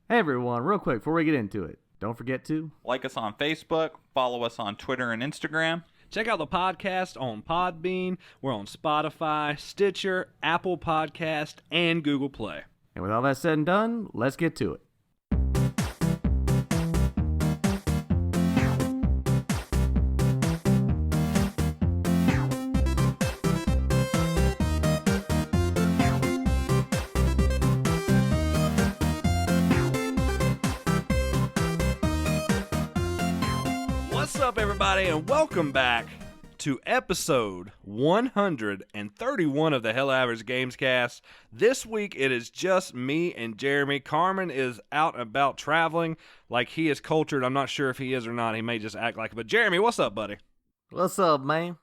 Hey everyone, real quick before we get into it, don't forget to Like us on Facebook, follow us on Twitter and Instagram. Check out the podcast on Podbean. We're on Spotify, Stitcher, Apple Podcast, and Google Play. And with all that said and done, let's get to it. What's up, everybody, and welcome back to episode 131 of the Hella Average Gamescast. This week, it is just me and Jeremy. Carmen is out and about traveling like he is cultured. I'm not sure if he is or not. He may just act like it. But Jeremy, what's up, buddy? What's up, man?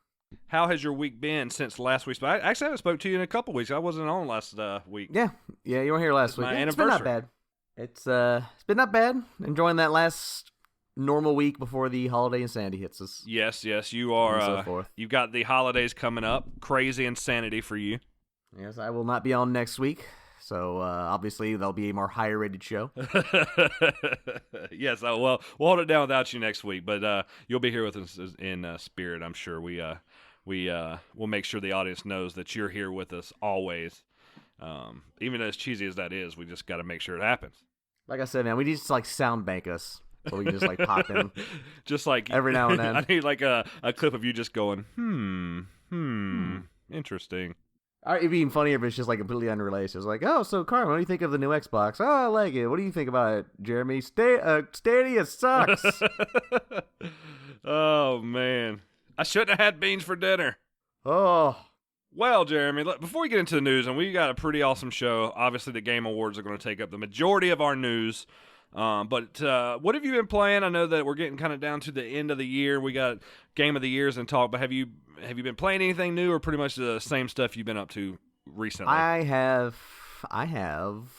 How has your week been since last week? I actually haven't spoke to you in a couple weeks. I wasn't on last week. Yeah, you weren't here last week. My It's been not anniversary. bad. It's been not bad. Enjoying that last normal week before the holiday insanity hits us. Yes, you are. And so forth. You've got the holidays coming up. Crazy insanity for you. Yes, I will not be on next week, so obviously there'll be a more higher rated show. Yes, well, we'll hold it down without you next week, but you'll be here with us in spirit, I'm sure. We'll make sure the audience knows that you're here with us always. Even as cheesy as that is, we just got to make sure it happens. Like I said, man, we need to like sound bank us so we can just like pop in. Just like every now and then. I need like a clip of you just going, interesting. It'd be even funnier if it's just like completely unrelated. It's like, oh, so Carmen, what do you think of the new Xbox? Oh, I like it. What do you think about it, Jeremy? Stadia sucks. Oh man, I shouldn't have had beans for dinner. Oh, well, Jeremy, before we get into the news, and we got a pretty awesome show. Obviously, the Game Awards are going to take up the majority of our news. But what have you been playing? I know that we're getting kind of down to the end of the year. We got Game of the Years and talk, but have you been playing anything new, or pretty much the same stuff you've been up to recently? I have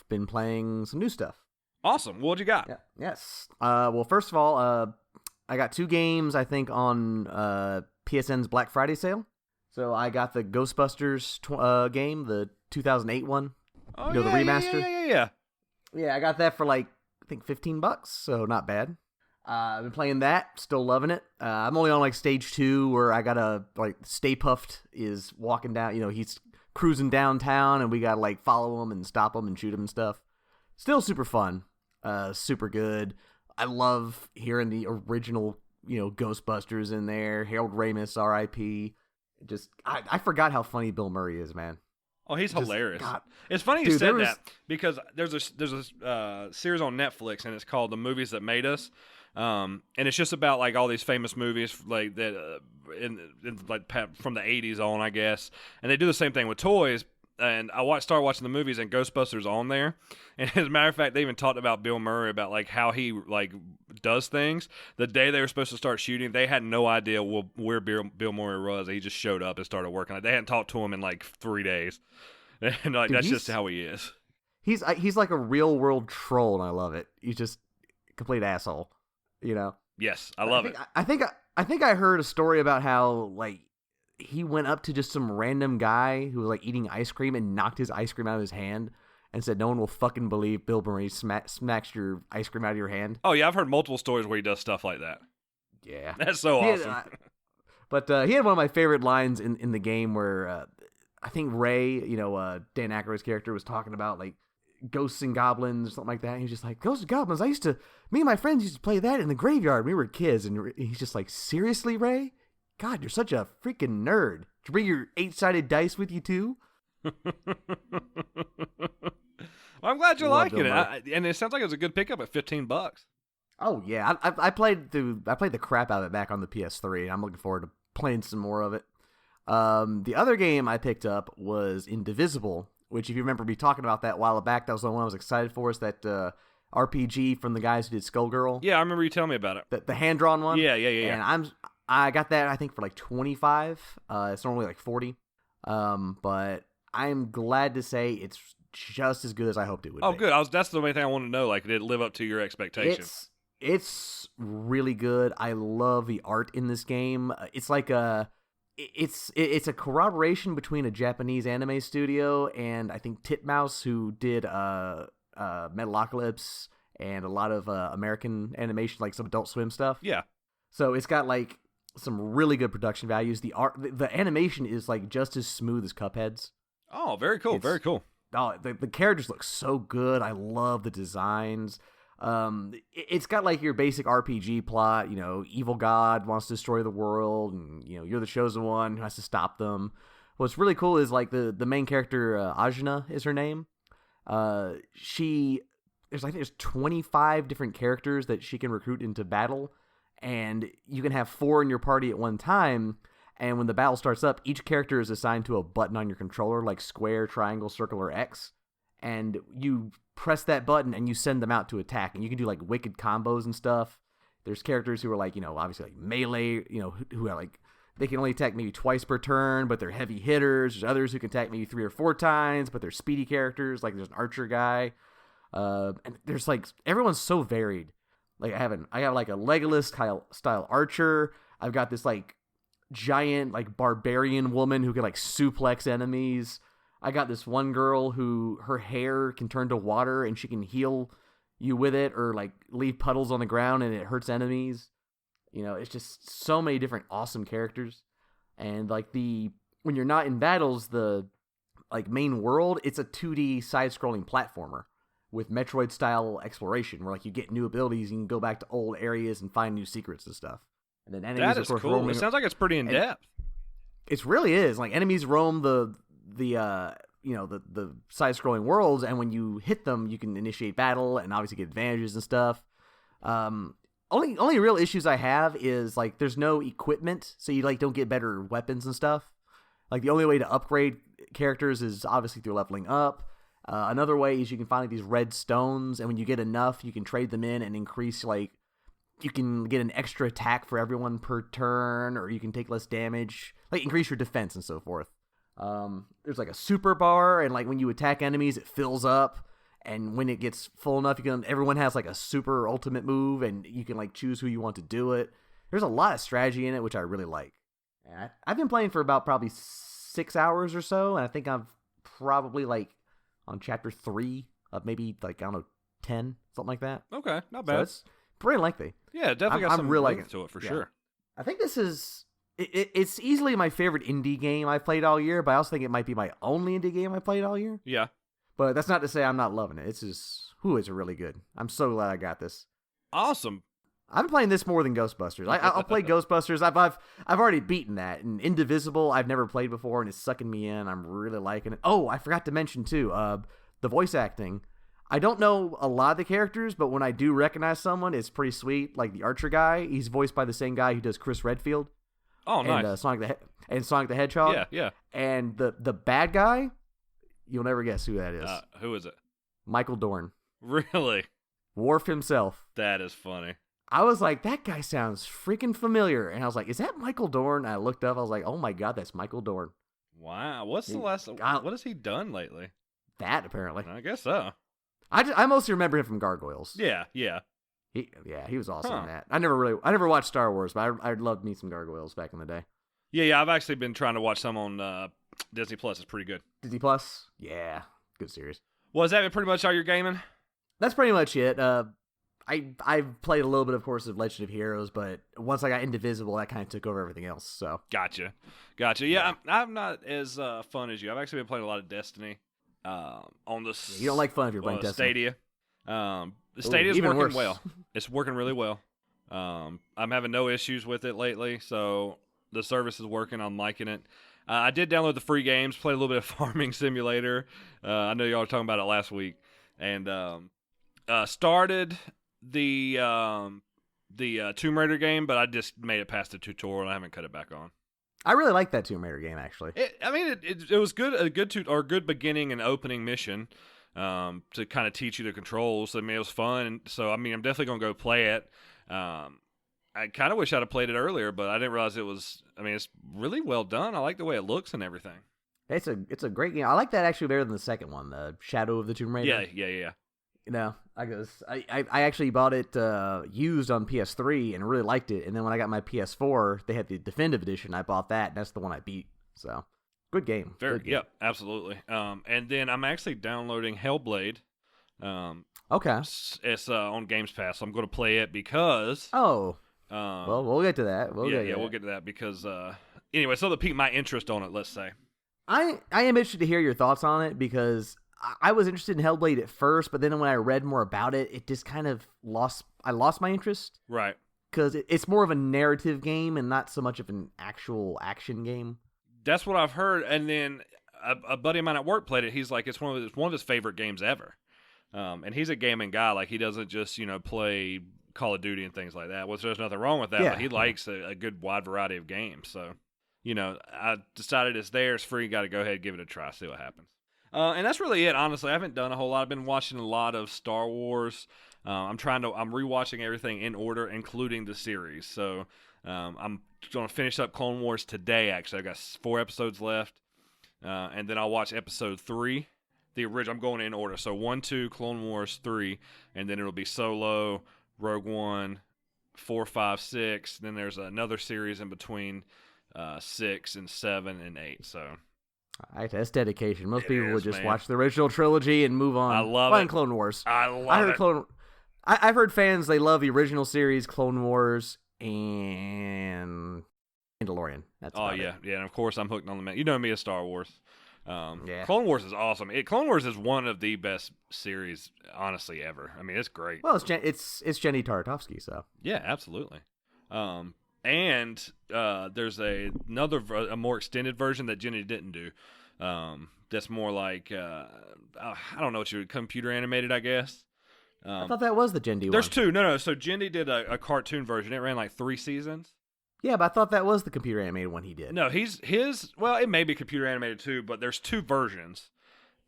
been playing some new stuff. Awesome. What'd you got? Yeah. Yes. Well, first of all, I got two games I think on PSN's Black Friday sale. So I got the Ghostbusters game, the 2008 one. Oh, the remaster. Yeah. Yeah, I got that for like I think $15, so not bad. I've been playing that, still loving it. I'm only on like stage 2 where I gotta like Stay Puft is walking down. He's cruising downtown and we gotta like follow him and stop him and shoot him and stuff. Still super fun, super good. I love hearing the original Ghostbusters in there. Harold Ramis, R.I.P. Just I forgot how funny Bill Murray is, man. Oh, he's Just, hilarious. God. It's funny you Dude, said that because there's a series on Netflix and it's called The Movies That Made Us, and it's just about like all these famous movies like that from the 80s on, I guess. And they do the same thing with toys. And I started watching the movies and Ghostbusters on there. And as a matter of fact, they even talked about Bill Murray about like how he like does things. The day they were supposed to start shooting, they had no idea where Bill Murray was. He just showed up and started working. Like, they hadn't talked to him in like 3 days. And like, Dude, that's just how he is. He's like a real world troll, and I love it. He's just a complete asshole, Yes, I love it. I think I heard a story about how like he went up to just some random guy who was like eating ice cream and knocked his ice cream out of his hand and said, "No one will fucking believe Bill Murray smacks your ice cream out of your hand." Oh yeah, I've heard multiple stories where he does stuff like that. Yeah, That's so awesome. But he had one of my favorite lines in the game where I think Ray, Dan Aykroyd's character, was talking about like ghosts and goblins or something like that. And he was just like, "Ghosts and goblins, me and my friends used to play that in the graveyard when we were kids." And he's just like, "Seriously, Ray? God, you're such a freaking nerd. Did you bring your 8-sided dice with you too?" Well, I'm glad you're liking it. And it sounds like it was a good pickup at $15. Oh yeah, I played the crap out of it back on the PS3. I'm looking forward to playing some more of it. The other game I picked up was Indivisible, which, if you remember me talking about that a while back, that was the one I was excited for. It's that RPG from the guys who did Skullgirl. Yeah, I remember you telling me about it. The hand-drawn one. Yeah. And I got that, I think, for like $25. It's normally like $40. But I'm glad to say it's just as good as I hoped it would be. Oh, good. That's the main thing I wanted to know. Like, did it live up to your expectations? It's really good. I love the art in this game. It's like it's a corroboration between a Japanese anime studio and I think Titmouse, who did Metalocalypse and a lot of American animation, like some Adult Swim stuff. Yeah. So it's got like some really good production values. The art, the animation is like just as smooth as Cuphead's. Oh, very cool. Very cool. Oh, the characters look so good. I love the designs. It's got like your basic RPG plot. You know, evil god wants to destroy the world, and you know you're the chosen one who has to stop them. What's really cool is like the main character, Ajna is her name. I think there's 25 different characters that she can recruit into battle, and you can have 4 in your party at one time. And when the battle starts up, each character is assigned to a button on your controller, like square, triangle, circle, or X. And you press that button and you send them out to attack. And you can do like wicked combos and stuff. There's characters who are like, you know, obviously like melee, you know, who are like, they can only attack maybe twice per turn, but they're heavy hitters. There's others who can attack maybe 3 or 4 times, but they're speedy characters. Like there's an archer guy. And there's like, everyone's so varied. Like I have like a Legolas style archer. I've got this like giant like barbarian woman who can like suplex enemies. I got this one girl who her hair can turn to water and she can heal you with it, or like leave puddles on the ground and it hurts enemies. You know, it's just so many different awesome characters. And like when you're not in battles, the like main world, it's a 2D side-scrolling platformer with Metroid style exploration where like you get new abilities, you can go back to old areas and find new secrets and stuff. And then enemies, that is of course, cool. It sounds like it's pretty in depth. It really is. Like enemies roam the side-scrolling worlds, and when you hit them, you can initiate battle and obviously get advantages and stuff. Only real issues I have is like there's no equipment, so you like don't get better weapons and stuff. Like the only way to upgrade characters is obviously through leveling up. Another way is you can find like these red stones, and when you get enough, you can trade them in and increase like. You can get an extra attack for everyone per turn, or you can take less damage, like increase your defense and so forth. There's like a super bar, and like when you attack enemies, it fills up, and when it gets full enough, everyone has like a super ultimate move, and you can like choose who you want to do it. There's a lot of strategy in it, which I really like. And I've been playing for about probably 6 hours or so, and I think I'm probably like on chapter 3 of maybe like, I don't know, 10, something like that. Okay, not bad. So it's pretty lengthy. Yeah, definitely got some really length to it for sure. I think this is it's easily my favorite indie game I've played all year, but I also think it might be my only indie game I played all year. Yeah. But that's not to say I'm not loving it. It's just, it's really good. I'm so glad I got this. Awesome. I've been playing this more than Ghostbusters. I'll play Ghostbusters. I've already beaten that. And Indivisible, I've never played before, and it's sucking me in. I'm really liking it. Oh, I forgot to mention, too, the voice acting. I don't know a lot of the characters, but when I do recognize someone, it's pretty sweet. Like the Archer guy, he's voiced by the same guy who does Chris Redfield. Oh, nice. And Sonic the Hedgehog. Yeah, yeah. And the bad guy, you'll never guess who that is. Who is it? Michael Dorn. Really? Worf himself. That is funny. I was like, that guy sounds freaking familiar. And I was like, is that Michael Dorn? And I looked up, I was like, oh my God, that's Michael Dorn. Wow. What's the last... What has he done lately? That, apparently. I guess so. I mostly remember him from Gargoyles. Yeah, yeah. He was awesome in that. I never watched Star Wars, but I loved me some Gargoyles back in the day. Yeah, I've actually been trying to watch some on Disney Plus. It's pretty good. Disney Plus? Yeah, good series. Well, is that pretty much all you're gaming? That's pretty much it. I've played a little bit, of course, of Legend of Heroes, but once I got Indivisible, that kind of took over everything else. So Gotcha. Yeah, I'm not as fun as you. I've actually been playing a lot of Destiny. On the you don't like fun if you're playing Destiny. Stadia. The Stadia is working well. It's working really well. I'm having no issues with it lately, so the service is working. I'm liking it. I did download the free games, played a little bit of Farming Simulator. I know y'all were talking about it last week, and started the Tomb Raider game, but I just made it past the tutorial and I haven't cut it back on. I really like that Tomb Raider game, actually. It was good, a good beginning and opening mission to kind of teach you the controls. I mean, it was fun, and so I'm definitely gonna go play it. I kind of wish I'd have played it earlier, but I didn't realize it was. I mean, it's really well done. I like the way it looks and everything. It's a great game. I like that actually better than the second one, the Shadow of the Tomb Raider. Yeah. You know, I actually bought it used on PS3 and really liked it. And then when I got my PS4, they had the Definitive Edition. I bought that, and that's the one I beat. So, good game. Yep, absolutely. And then I'm actually downloading Hellblade Okay. It's on Games Pass, so I'm going to play it because. Oh. Well, we'll get to that. We'll get to that because anyway, so that piqued my interest on it. Let's say. I am interested to hear your thoughts on it because I was interested in Hellblade at first, but then when I read more about it, it just kind of lost my interest. Right. Because it's more of a narrative game and not so much of an actual action game. That's what I've heard. And then a buddy of mine at work played it. He's like, it's one of his favorite games ever. And he's a gaming guy. Like, he doesn't just, play Call of Duty and things like that, which there's nothing wrong with that. Yeah. But he likes a good wide variety of games. So, I decided it's there. It's free. Got to go ahead and give it a try. See what happens. And that's really it, honestly. I haven't done a whole lot. I've been watching a lot of Star Wars. I'm rewatching everything in order, including the series. So I'm going to finish up Clone Wars today, actually. I've got 4 episodes left. And then I'll watch episode 3. The original, I'm going in order. So 1, 2, Clone Wars 3, and then it'll be Solo, Rogue One, 4, 5, 6. Then there's another series in between 6 and 7 and 8. So that's dedication. Most people would just watch the original trilogy and move on. I love it. Clone Wars. I love it. I've heard fans, they love the original series, Clone Wars, and Mandalorian. That's yeah. it. Yeah, and of course I'm hooked on the man. You know me as Star Wars. Yeah. Clone Wars is awesome. Clone Wars is one of the best series, honestly, ever. I mean, it's great. Well, it's Jenny Tartakovsky, so. Yeah, absolutely. And there's a more extended version that Jenny didn't do. That's more like I don't know what you would computer animated, I guess. I thought that was the Jindy one. There's 2. No. So Jindy did a cartoon version. It ran like 3 seasons. Yeah, but I thought that was the computer animated one he did. No, well, it may be computer animated too, but there's 2 versions.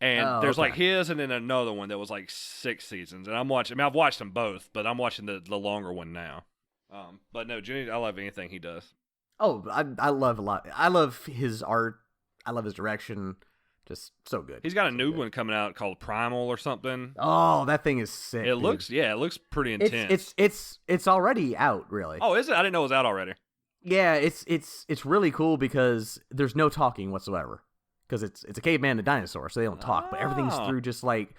And there's like his and then another one that was like 6 seasons. And I've watched them both, but I'm watching the longer one now. But no, Jindy, I love anything he does. Oh, I love a lot. I love his art. I love his direction. Just so good. He's got a new one coming out called Primal or something. Oh, that thing is sick. It looks pretty intense. It's already out, really. Oh, is it? I didn't know it was out already. Yeah, it's really cool because there's no talking whatsoever. Because it's a caveman and a dinosaur, so they don't talk. But everything's through just like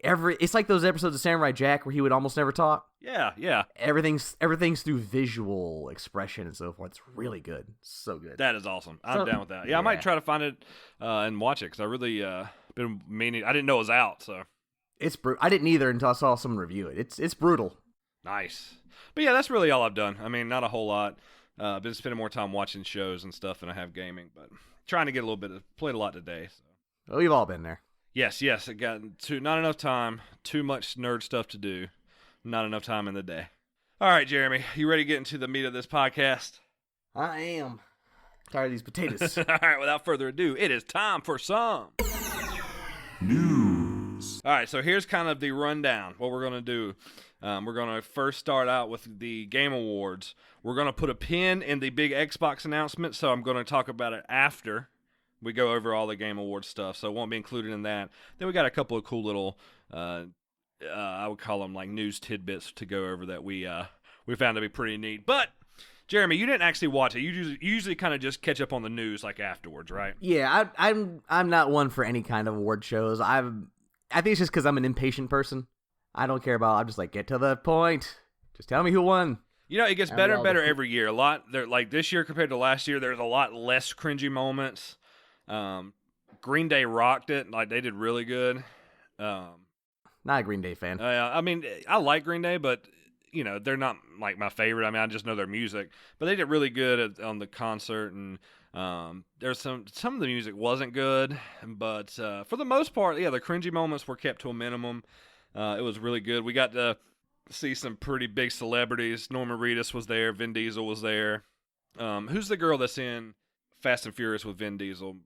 it's like those episodes of Samurai Jack where he would almost never talk. Yeah. Everything's through visual expression and so forth. It's really good. So good. That is awesome. I'm down with that. Yeah, I might try to find it and watch it because I really been meaning. I didn't know it was out, so it's I didn't either until I saw someone review it. It's brutal. Nice. But yeah, that's really all I've done. I mean, not a whole lot. I've been spending more time watching shows and stuff than I have gaming, but trying to get played a lot today. So. Oh, we've all been there. Yes. It got not enough time, too much nerd stuff to do, not enough time in the day. All right, Jeremy, you ready to get into the meat of this podcast? I am. Tired of these potatoes. All right, without further ado, it is time for some news. All right, so here's kind of the rundown. What we're going to do. We're going to first start out with the Game Awards. We're going to put a pin in the big Xbox announcement, so I'm going to talk about it after we go over all the Game Awards stuff, so it won't be included in that. Then we got a couple of cool little, I would call them like news tidbits to go over that we found to be pretty neat. But, Jeremy, you didn't actually watch it. You usually kind of just catch up on the news like afterwards, right? Yeah, I'm not one for any kind of award shows. I think it's just because I'm an impatient person. I don't care about. I'm just like, get to the point. Just tell me who won. It gets better and better every year. Like this year compared to last year, there's a lot less cringy moments. Green Day rocked it. Like they did really good. Not a Green Day fan. I mean, I like Green Day, but they're not like my favorite. I mean, I just know their music, but they did really good on the concert. And there's some of the music wasn't good, but for the most part, yeah, the cringy moments were kept to a minimum. It was really good. We got to see some pretty big celebrities. Norman Reedus was there. Vin Diesel was there. Who's the girl that's in Fast and Furious with Vin Diesel?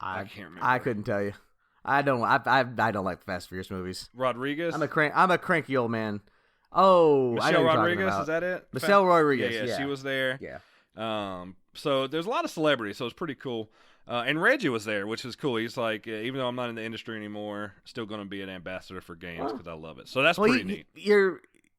I can't remember. I couldn't tell you. I don't like the Fast and Furious movies. Rodriguez? I'm a cranky old man. Oh, Michelle Rodriguez, is that it? Michelle Rodriguez. Yeah, she was there. Yeah. So there's a lot of celebrities, so it's pretty cool. And Reggie was there, which is cool. He's like, even though I'm not in the industry anymore, still going to be an ambassador for games because I love it. So that's pretty neat.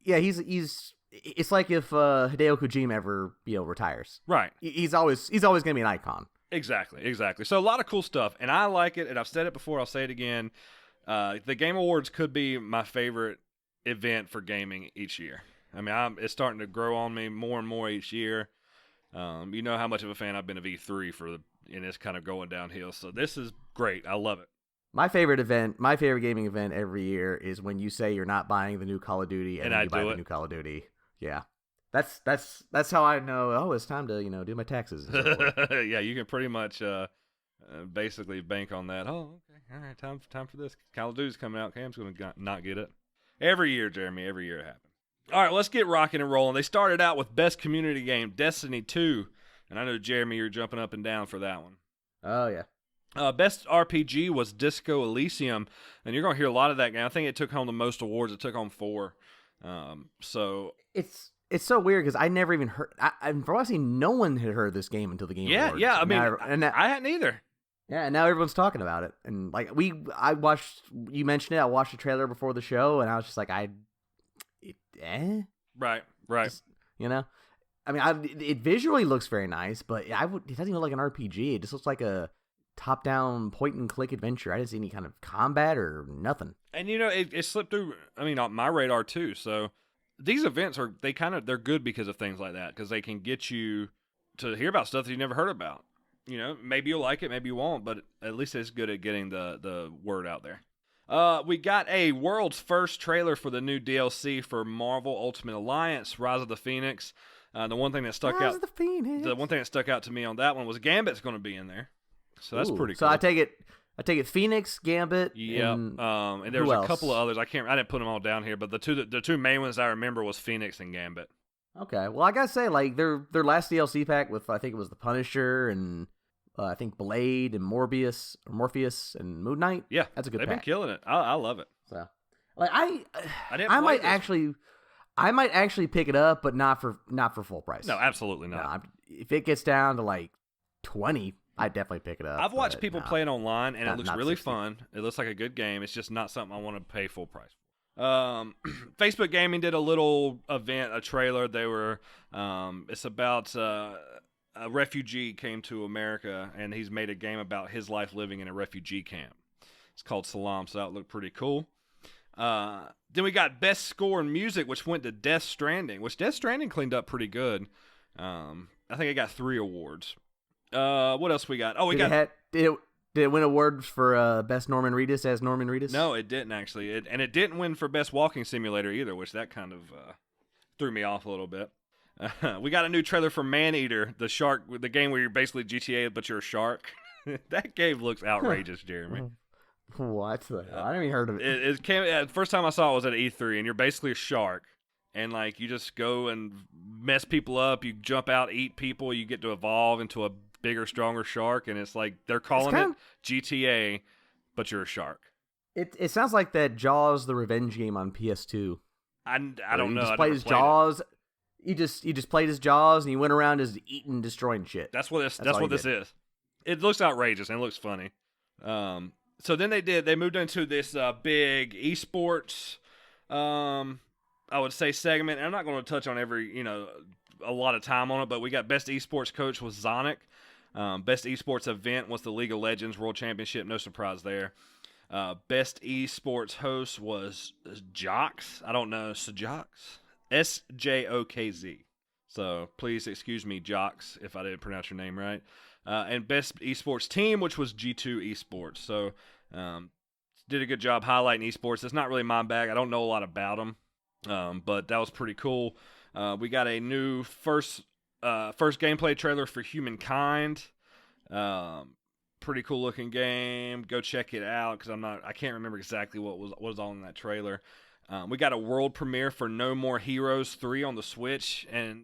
He's. It's like if Hideo Kojima ever retires. Right. He's always going to be an icon. Exactly. So a lot of cool stuff, and I like it. And I've said it before. I'll say it again. The Game Awards could be my favorite event for gaming each year. I mean, it's starting to grow on me more and more each year. You know how much of a fan I've been of E3 and it's kind of going downhill. So this is great. I love it. My favorite gaming event every year is when you say you're not buying the new Call of Duty and then you buy the new Call of Duty. Yeah. That's how I know, it's time to, do my taxes. And so forth. Yeah, you can pretty much basically bank on that. Oh, okay. All right, time for this. Call of Duty's coming out. Cam's going to not get it. Every year, Jeremy, every year it happens. All right, let's get rocking and rolling. They started out with Best Community Game, Destiny 2. And I know, Jeremy, you're jumping up and down for that one. Oh, yeah. Best RPG was Disco Elysium, and you're going to hear a lot of that game. I think it took home the most awards. It took home 4. So it's so weird because I never even heard. From what I've seen, no one had heard this game until the Game Awards. Yeah. I mean, I hadn't either. Yeah, and now everyone's talking about it. And like I watched. You mentioned it. I watched the trailer before the show, and I was just like, Right. Just, I mean, it visually looks very nice, but it doesn't even look like an RPG. It just looks like a top-down point-and-click adventure. I didn't see any kind of combat or nothing. And it slipped through. I mean, on my radar too. So these events they're good because of things like that, because they can get you to hear about stuff that you never heard about. Maybe you'll like it, maybe you won't, but at least it's good at getting the word out there. We got a world's first trailer for the new DLC for Marvel Ultimate Alliance: Rise of the Phoenix. The one thing that stuck out to me on that one was Gambit's going to be in there. So that's pretty cool. So I take it Phoenix, Gambit. Yeah. And there was a couple of others. I didn't put them all down here, but the two main ones I remember was Phoenix and Gambit. Okay. Well, I gotta say, like their last DLC pack with, I think it was the Punisher and I think Blade and Morpheus and Moon Knight. Yeah, that's a good. They've pack. been killing it. I love it. So, like I might actually pick it up, but not for full price. No, absolutely not. No, if it gets down to like 20, I'd definitely pick it up. I've watched people play it online, and it looks really 60. fun. It looks like a good game. It's just not something I want to pay full price for. Facebook Gaming did a little event, a trailer. They were, it's about a refugee came to America, and he's made a game about his life living in a refugee camp. It's called Salam, so that looked pretty cool. Then we got Best Score in Music, which went to Death Stranding, which Death Stranding cleaned up pretty good. I think it got 3 awards. What else we got? Oh, did it win awards for Best Norman Reedus as Norman Reedus? No, it didn't actually. It didn't win for Best Walking Simulator either, which that kind of threw me off a little bit. We got a new trailer for Maneater, the game where you're basically GTA, but you're a shark. That game looks outrageous, Jeremy. What the hell? I never even heard of it. It came. The first time I saw it was at E3, and you're basically a shark, and like you just go and mess people up. You jump out, eat people. You get to evolve into a bigger, stronger shark, and it's like they're calling it GTA, but you're a shark. It sounds like that Jaws: The Revenge game on PS2. I don't know. You just played as Jaws. You just played as Jaws, and you went around as eating, destroying shit. That's what this is. It looks outrageous and it looks funny. So then they moved into this big esports, I would say, segment. And I'm not going to touch on a lot of time on it, but we got Best Esports Coach was Zonic. Best Esports Event was the League of Legends World Championship. No surprise there. Best Esports Host was Jox. I don't know. Sjokz. SJOKZ. So please excuse me, Jox, if I didn't pronounce your name right. And Best Esports Team, which was G2 Esports. So did a good job highlighting esports. It's not really my bag. I don't know a lot about them, but that was pretty cool. We got a new first gameplay trailer for Humankind. Pretty cool looking game. Go check it out because I can't remember exactly what was all in that trailer. We got a world premiere for No More Heroes 3 on the Switch, and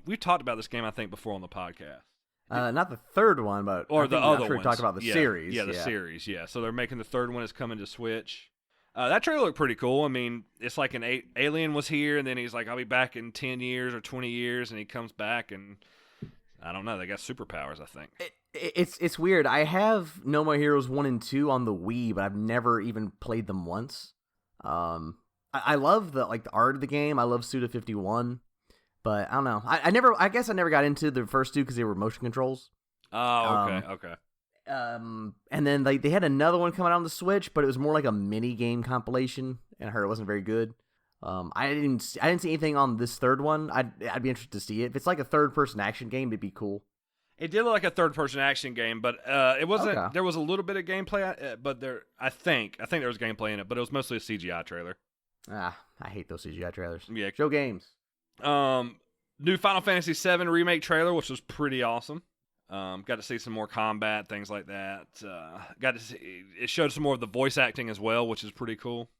we've talked about this game, I think, before on the podcast. Not the third one, but the other one. We talked about the series. Yeah, the series. Yeah, so they're making the third one is coming to Switch. That trailer looked pretty cool. I mean, it's like an alien was here, and then he's like, "I'll be back in 10 years or 20 years," and he comes back, and I don't know. They got superpowers, I think. It's weird. I have No More Heroes 1 and 2 on the Wii, but I've never even played them once. I love the art of the game. I love Suda51, but I don't know. I guess I never got into the first two because they were motion controls. Oh, okay. And then they had another one coming out on the Switch, but it was more like a mini game compilation, and I heard it wasn't very good. I didn't see anything on this third one. I'd be interested to see it. If it's like a third person action game, it'd be cool. It did look like a third-person action game, but it wasn't. Okay. There was a little bit of gameplay, but I think there was gameplay in it, but it was mostly a CGI trailer. I hate those CGI trailers. Yeah. Show games. New Final Fantasy VII remake trailer, which was pretty awesome. Got to see some more combat, things like that. Got to see it showed some more of the voice acting as well, which is pretty cool.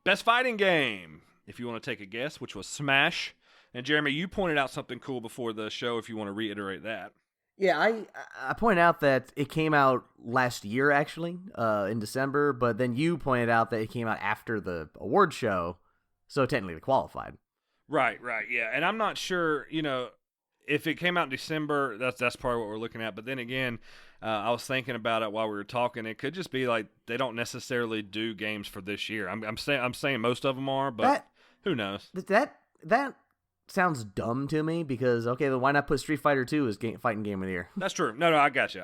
Best fighting game, if you want to take a guess, which was Smash. And Jeremy, you pointed out something cool before the show, if you want to reiterate that. Yeah, I pointed out that it came out last year, actually, in December, but then you pointed out that it came out after the award show, so technically it qualified. Right, yeah. And I'm not sure, if it came out in December, that's probably what we're looking at. But then again, I was thinking about it while we were talking. It could just be like they don't necessarily do games for this year. I'm saying most of them are, but who knows? That sounds dumb to me because, okay, then why not put Street Fighter 2 as fighting game of the year? That's true. No, I got you.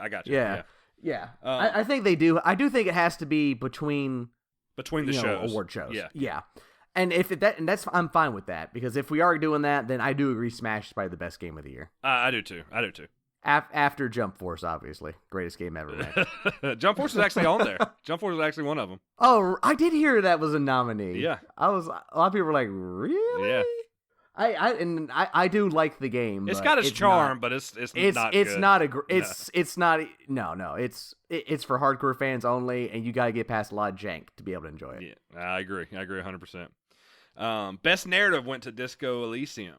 Yeah. I think they do. I do think it has to be between the shows. Award shows. Yeah. And I'm fine with that because if we are doing that, then I do agree Smash is probably the best game of the year. I do too. After Jump Force, obviously, greatest game ever made. Jump Force is actually on there. Jump Force is actually one of them. Oh, I did hear that was a nominee. Yeah. A lot of people were like, really? Yeah. I do like the game. It's got its charm, but it's not good. It's for hardcore fans only, and you got to get past a lot of jank to be able to enjoy it. Yeah, I agree 100%. Best narrative went to Disco Elysium.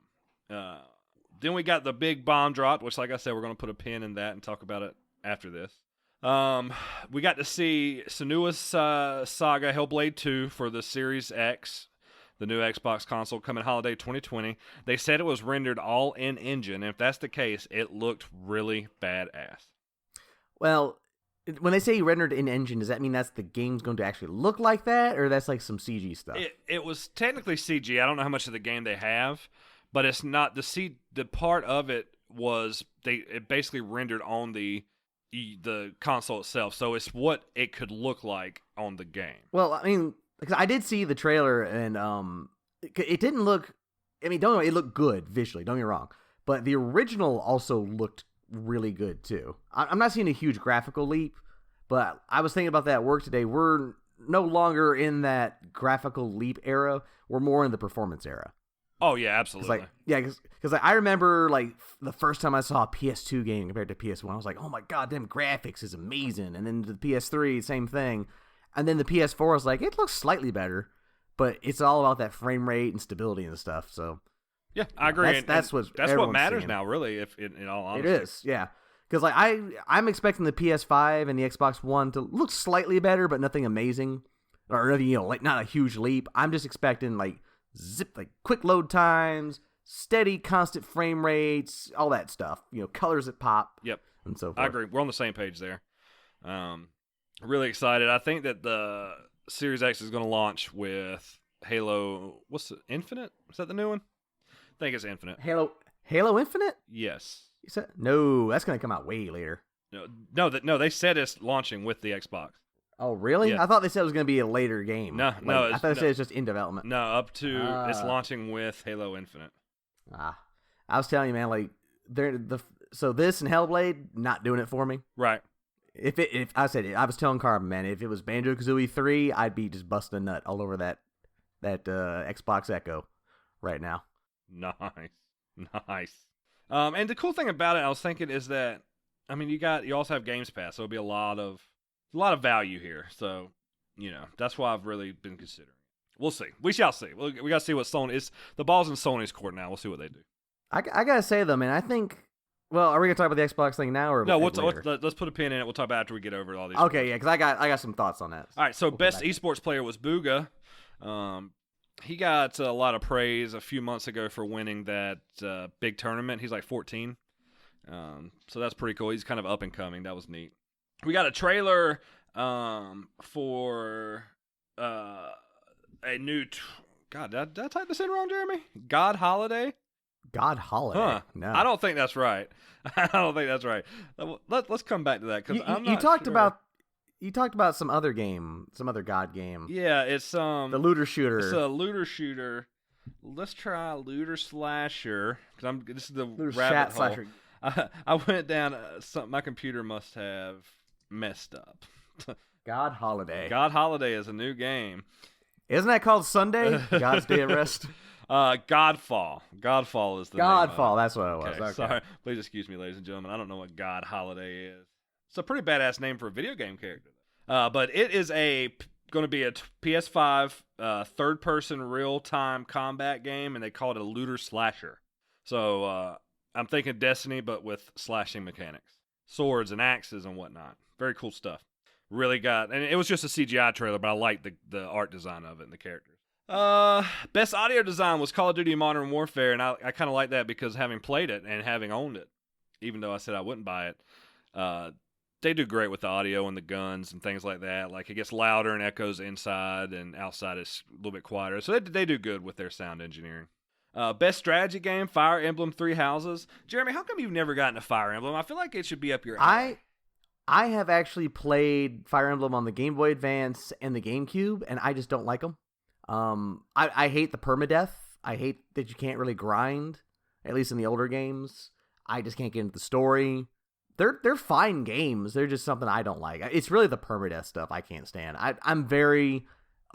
Then we got the big bomb drop, which, like I said, we're going to put a pin in that and talk about it after this. We got to see Senua's Saga Hellblade 2 for the Series X, the new Xbox console coming holiday 2020. They said it was rendered all in engine. If that's the case, it looked really badass. Well, when they say rendered in engine, does that mean that's the game's going to actually look like that, or that's like some CG stuff? It was technically CG. I don't know how much of the game they have, but it's not the part of it was it basically rendered on the console itself, so it's what it could look like on the game. Well, I mean, because I did see the trailer, and it didn't look. I mean, it looked good visually. Don't get me wrong, but the original also looked really good too. I'm not seeing a huge graphical leap, but I was thinking about that at work today. We're no longer in that graphical leap era. We're more in the performance era. Oh yeah, absolutely. Because I remember like the first time I saw a PS2 game compared to PS1, I was like, oh my god, them graphics is amazing. And then the PS3, same thing. And then the PS4 was like, it looks slightly better, but it's all about that frame rate and stability and stuff. So yeah, I agree. That's what matters now, really. If in all honesty, it is. Yeah, because like I'm expecting the PS5 and the Xbox One to look slightly better, but nothing amazing or nothing, like not a huge leap. I'm just expecting like quick load times, steady, constant frame rates, all that stuff. Colors that pop. Yep, and so forth. I agree. We're on the same page there. Really excited. I think that the Series X is going to launch with Halo. What's it? Infinite? Is that the new one? I think it's Infinite. Halo Infinite? Yes. You said no. That's going to come out way later. No. They said it's launching with the Xbox. Oh, really? Yeah. I thought they said it was going to be a later game. No. I thought they said it's just in development. No, up to it's launching with Halo Infinite. I was telling you, man. Like so this and Hellblade not doing it for me. Right. If I said it, I was telling Carbon, man, if it was Banjo-Kazooie 3, I'd be just busting a nut all over that Xbox Echo right now. Nice. And the cool thing about it, I was thinking, is that I mean, you also have Games Pass, so it'll be a lot of value here. So that's why I've really been considering. We'll see. We shall see. We got to see what Sony is. The ball's in Sony's court now. We'll see what they do. I gotta say though, man, I think. Well, are we gonna talk about the Xbox thing now, or no? Let's put a pin in it. We'll talk about it after we get over all these. Okay, yeah, because I got some thoughts on that. All right, so best esports player was Booga. He got a lot of praise a few months ago for winning that big tournament. He's like 14, so that's pretty cool. He's kind of up and coming. That was neat. We got a trailer for a new. God, did I type this in wrong, Jeremy? God Holiday. God Holiday. Huh. No. I don't think that's right. I don't think that's right. Let's come back to that because you talked about some other God game. Yeah, it's the looter shooter. It's a looter shooter. Let's try looter slasher because this is the looter rabbit hole. slasher. I went down. My computer must have messed up. God Holiday. God Holiday is a new game. Isn't that called Sunday? God's Day of Rest. Godfall. Godfall is the Godfall. name. That's what it was. Okay. Sorry. Please excuse me, ladies and gentlemen. I don't know what God Holiday is. It's a pretty badass name for a video game character. But it is going to be a PS5 third-person real-time combat game, and they call it a looter slasher. So I'm thinking Destiny, but with slashing mechanics, swords and axes and whatnot. Very cool stuff. Really got, and it was just a CGI trailer, but I liked the art design of it and the characters. Best audio design was Call of Duty Modern Warfare, and I kind of like that because having played it and having owned it, even though I said I wouldn't buy it, they do great with the audio and the guns and things like that. Like, it gets louder and echoes inside, and outside is a little bit quieter. So they do good with their sound engineering. Best strategy game, Fire Emblem Three Houses. Jeremy, how come you've never gotten a Fire Emblem? I feel like it should be up your alley. I have actually played Fire Emblem on the Game Boy Advance and the GameCube, and I just don't like them. I hate the permadeath. I hate that you can't really grind, at least in the older games. I just can't get into the story. They're fine games. They're just something I don't like. It's really the permadeath stuff I can't stand. I'm very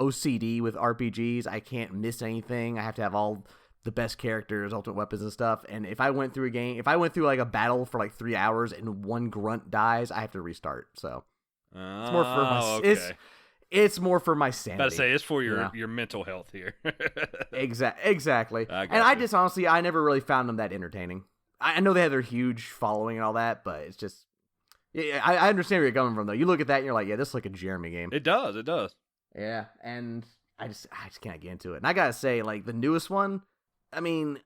OCD with RPGs. I can't miss anything. I have to have all the best characters, ultimate weapons and stuff. And if I went through like a battle for like 3 hours and one grunt dies, I have to restart. So it's more for my it's more for my sanity. About to say, it's for your mental health here. Exactly. I just honestly, I never really found them that entertaining. I know they have their huge following and all that, but it's just, I understand where you're coming from though. You look at that and you're like, yeah, this is like a Jeremy game. It does. Yeah, and I just can't get into it. And I gotta say, like the newest one, I mean,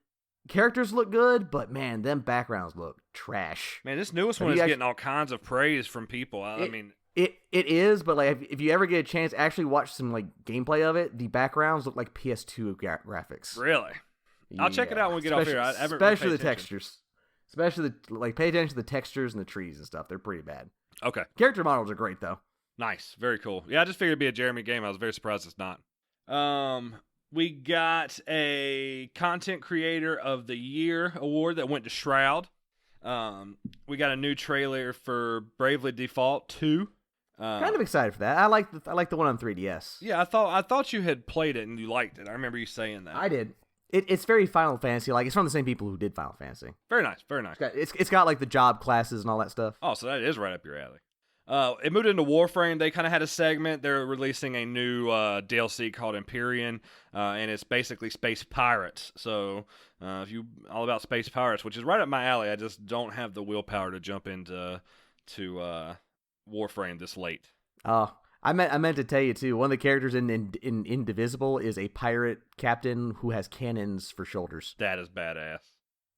characters look good, but man, them backgrounds look trash. Man, this newest one is getting all kinds of praise from people. I mean, it is, but like if you ever get a chance, actually watch some like gameplay of it. The backgrounds look like PS2 graphics. Really? I'll check it out when we get off here. Especially the textures. Especially pay attention to the textures and the trees and stuff. They're pretty bad. Okay. Character models are great though. Nice. Very cool. Yeah, I just figured it'd be a Jeremy game. I was very surprised it's not. We got a Content Creator of the Year award that went to Shroud. We got a new trailer for Bravely Default 2. Kind of excited for that. I like the one on 3DS. Yeah, I thought you had played it and you liked it. I remember you saying that. I did. It's very Final Fantasy. Like, it's from the same people who did Final Fantasy. Very nice. Very nice. It's got like the job classes and all that stuff. Oh, so that is right up your alley. It moved into Warframe. They kind of had a segment. They're releasing a new DLC called Empyrean, and it's basically space pirates. So if you all about space pirates, which is right up my alley, I just don't have the willpower to jump into Warframe this late. Oh, I meant to tell you too. One of the characters in Indivisible is a pirate captain who has cannons for shoulders. That is badass.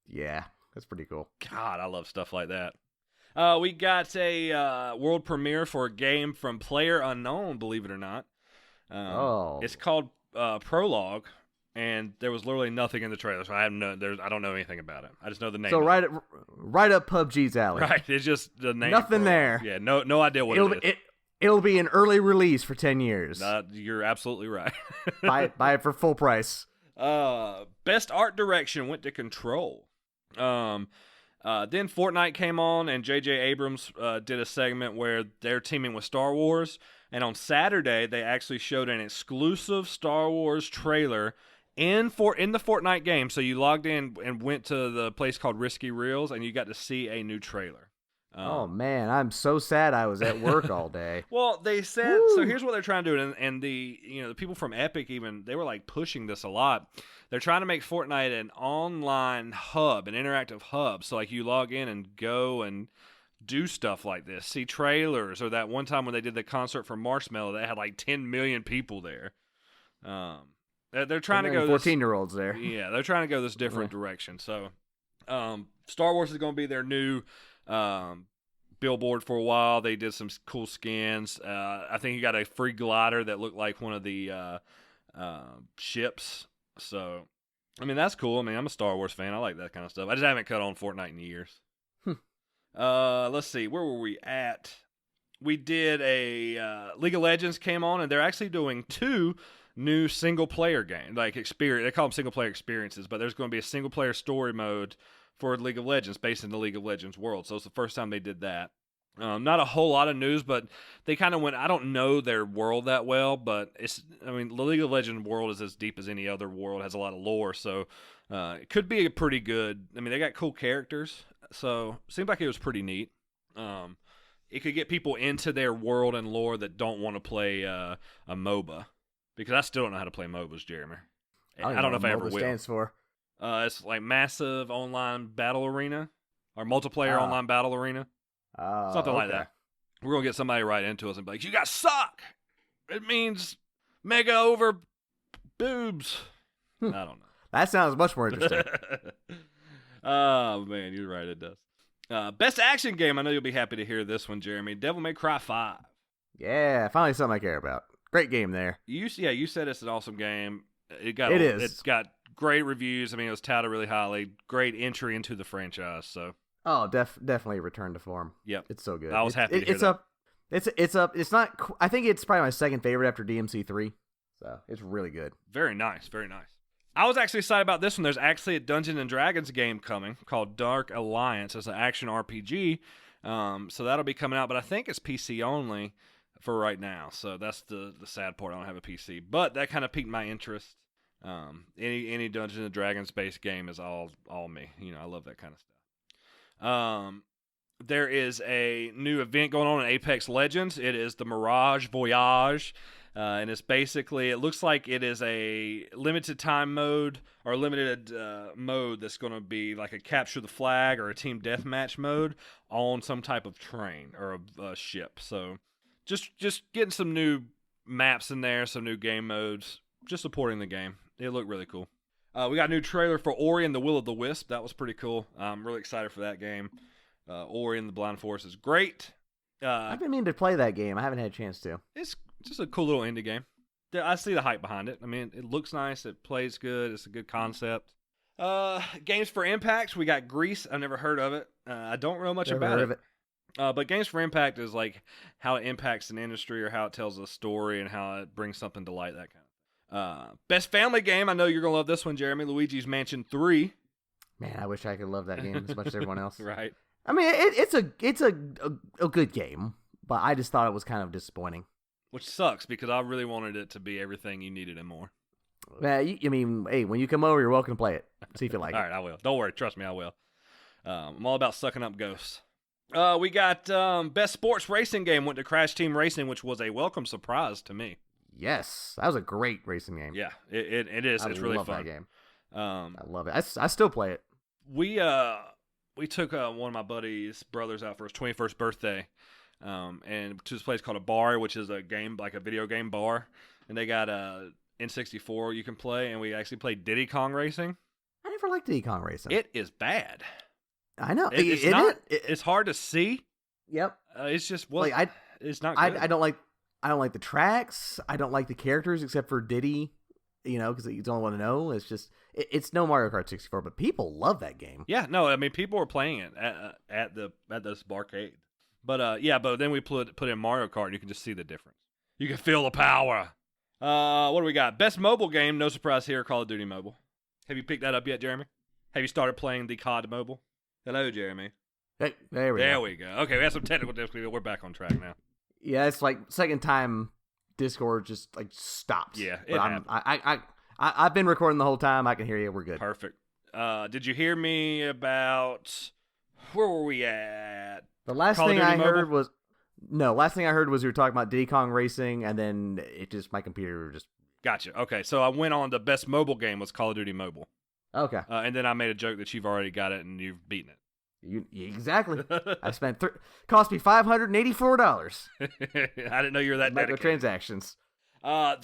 Yeah, that's pretty cool. God, I love stuff like that. We got a world premiere for a game from Player Unknown, believe it or not. It's called Prologue, and there was literally nothing in the trailer, so I don't know anything about it. I just know the name. So right up PUBG's alley. Right, it's just the name. Nothing there. Yeah, no idea what it is. It'll be an early release for 10 years. You're absolutely right. buy it for full price. Best art direction went to Control. Then Fortnite came on, and J.J. Abrams did a segment where they're teaming with Star Wars. And on Saturday, they actually showed an exclusive Star Wars trailer in the Fortnite game. So you logged in and went to the place called Risky Reels, and you got to see a new trailer. Oh man, I'm so sad I was at work all day. Well, they said so. Here's what they're trying to do, and the people from Epic even they were like pushing this a lot. They're trying to make Fortnite an online hub, an interactive hub. So like you log in and go and do stuff like this, see trailers, or that one time when they did the concert for Marshmello, they had like 10 million people there. They're trying to go 14-year-olds there. Yeah, they're trying to go this different direction. So, Star Wars is going to be their new billboard for a while. They did some cool skins. I think you got a free glider that looked like one of the ships. So I mean, that's cool. I mean, I'm a Star Wars fan. I like that kind of stuff. I just haven't cut on Fortnite in years. Let's see. Where were we at? We did a League of Legends came on, and they're actually doing 2 new single-player games. Like, experience. They call them single-player experiences, but there's going to be a single-player story mode for League of Legends based in the League of Legends world. So it's the first time they did that. Not a whole lot of news, but they kind of went. I don't know their world that well, but the League of Legends world is as deep as any other world. It has a lot of lore, so it could be a pretty good. I mean, they got cool characters, so it seems like it was pretty neat. It could get people into their world and lore that don't want to play a MOBA, because I still don't know how to play MOBAs, Jeremy. I don't know if I ever will. Stands for. It's like massive online battle arena or multiplayer online battle arena. Something like that. We're going to get somebody right into us and be like, you guys suck. It means mega over boobs. I don't know. That sounds much more interesting. Oh, man, you're right. It does. Best action game. I know you'll be happy to hear this one, Jeremy. Devil May Cry 5. Yeah, finally something I care about. Great game there. You said it's an awesome game. It is. It's got great reviews. I mean, it was touted really highly. Great entry into the franchise, so. Oh, definitely return to form. Yep, it's so good. I was happy to hear that. It's up. It's not. I think it's probably my second favorite after DMC 3. So it's really good. Very nice. Very nice. I was actually excited about this one. There's actually a Dungeons and Dragons game coming called Dark Alliance. It's an action RPG. So that'll be coming out, but I think it's PC only for right now. So that's the sad part. I don't have a PC, but that kind of piqued my interest. Any Dungeons and Dragons based game is all me. You know, I love that kind of stuff. There is a new event going on in Apex Legends. It is the Mirage Voyage, and it's basically, it looks like it is a limited time mode or limited mode that's going to be like a capture the flag or a team deathmatch mode on some type of train or a ship. So just getting some new maps in there, some new game modes, just supporting the game. It looked really cool. We got a new trailer for Ori and the Will of the Wisp. That was pretty cool. I'm really excited for that game. Ori and the Blind Forest is great. I've been meaning to play that game. I haven't had a chance to. It's just a cool little indie game. I see the hype behind it. I mean, it looks nice. It plays good. It's a good concept. Games for Impact. We got Grease. I've never heard of it. I don't know much about it. But Games for Impact is like how it impacts an industry or how it tells a story and how it brings something to light, that kind of thing. Best family game. I know you're gonna love this one, Jeremy. Luigi's Mansion 3. Man, I wish I could love that game as much as everyone else. Right. I mean, it's a good game, but I just thought it was kind of disappointing. Which sucks because I really wanted it to be everything you needed and more. Yeah, I mean, hey, when you come over, you're welcome to play it. See if you like it. All right, I will. Don't worry, trust me, I will. I'm all about sucking up ghosts. We got best sports racing game went to Crash Team Racing, which was a welcome surprise to me. Yes, that was a great racing game. Yeah, it is. It's really fun. That game. I love it. I still play it. We took one of my buddy's brothers out for his 21st birthday, and to this place called a bar, which is a game, like a video game bar, and they got a N64 you can play, and we actually played Diddy Kong Racing. I never liked Diddy Kong Racing. It is bad. I know. It's hard to see. Yep. It's just it's not good. I don't like the tracks. I don't like the characters except for Diddy, because he's the only one to know. It's just, it's no Mario Kart 64, but people love that game. Yeah, no, I mean, people were playing it at this barcade. But but then we put in Mario Kart, and you can just see the difference. You can feel the power. What do we got? Best mobile game, no surprise here, Call of Duty Mobile. Have you picked that up yet, Jeremy? Have you started playing the COD Mobile? Hello, Jeremy. Hey, there we go. Okay, we had some technical difficulty, but we're back on track now. Yeah, it's like second time Discord just like stops. Yeah, I've been recording the whole time. I can hear you. We're good. Perfect. Did you hear me about where were we at? The last thing I heard was you were talking about Diddy Kong Racing, and then my computer just. Gotcha. Okay, so I went on the best mobile game was Call of Duty Mobile. Okay. And then I made a joke that you've already got it and you've beaten it. Exactly. I spent cost me $584. I didn't know you were that dedicated. Microtransactions.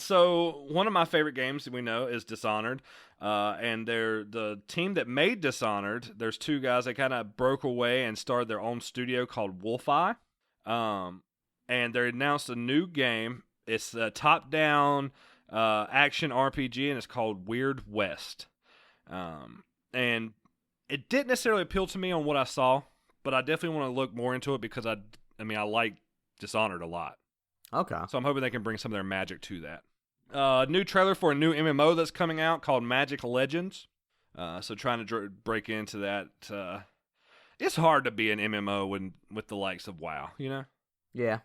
So one of my favorite games that we know is Dishonored, and they're the team that made Dishonored. There's two guys that kind of broke away and started their own studio called Wolfeye, and they announced a new game. It's a top-down action RPG, and it's called Weird West. And it didn't necessarily appeal to me on what I saw, but I definitely want to look more into it because I like Dishonored a lot. Okay. So I'm hoping they can bring some of their magic to that. New trailer for a new MMO that's coming out called Magic Legends. So trying to break into that. It's hard to be an MMO with the likes of WoW, you know? Yeah.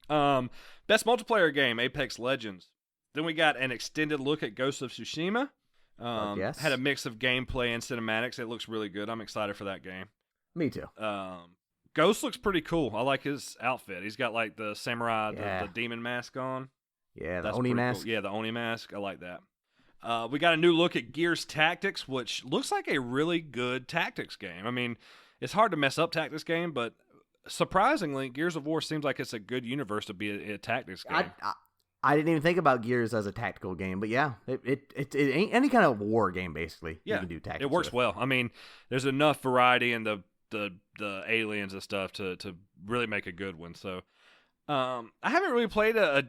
Best multiplayer game, Apex Legends. Then we got an extended look at Ghost of Tsushima. Yes. Had a mix of gameplay and cinematics. It looks really good. I'm excited for that game. Me too. Ghost looks pretty cool. I like his outfit. He's got like the samurai, Yeah. the demon mask on. Yeah, the That's Oni pretty mask. cool. Yeah, the Oni mask. I like that. We got a new look at Gears Tactics, which looks like a really good tactics game. I mean, it's hard to mess up tactics game, but surprisingly, Gears of War seems like it's a good universe to be a tactics game. I didn't even think about Gears as a tactical game, but yeah, it ain't any kind of war game basically. Yeah, you can do tactics. It works with. well. I mean, there's enough variety in the aliens and stuff to really make a good one. So, I haven't really played a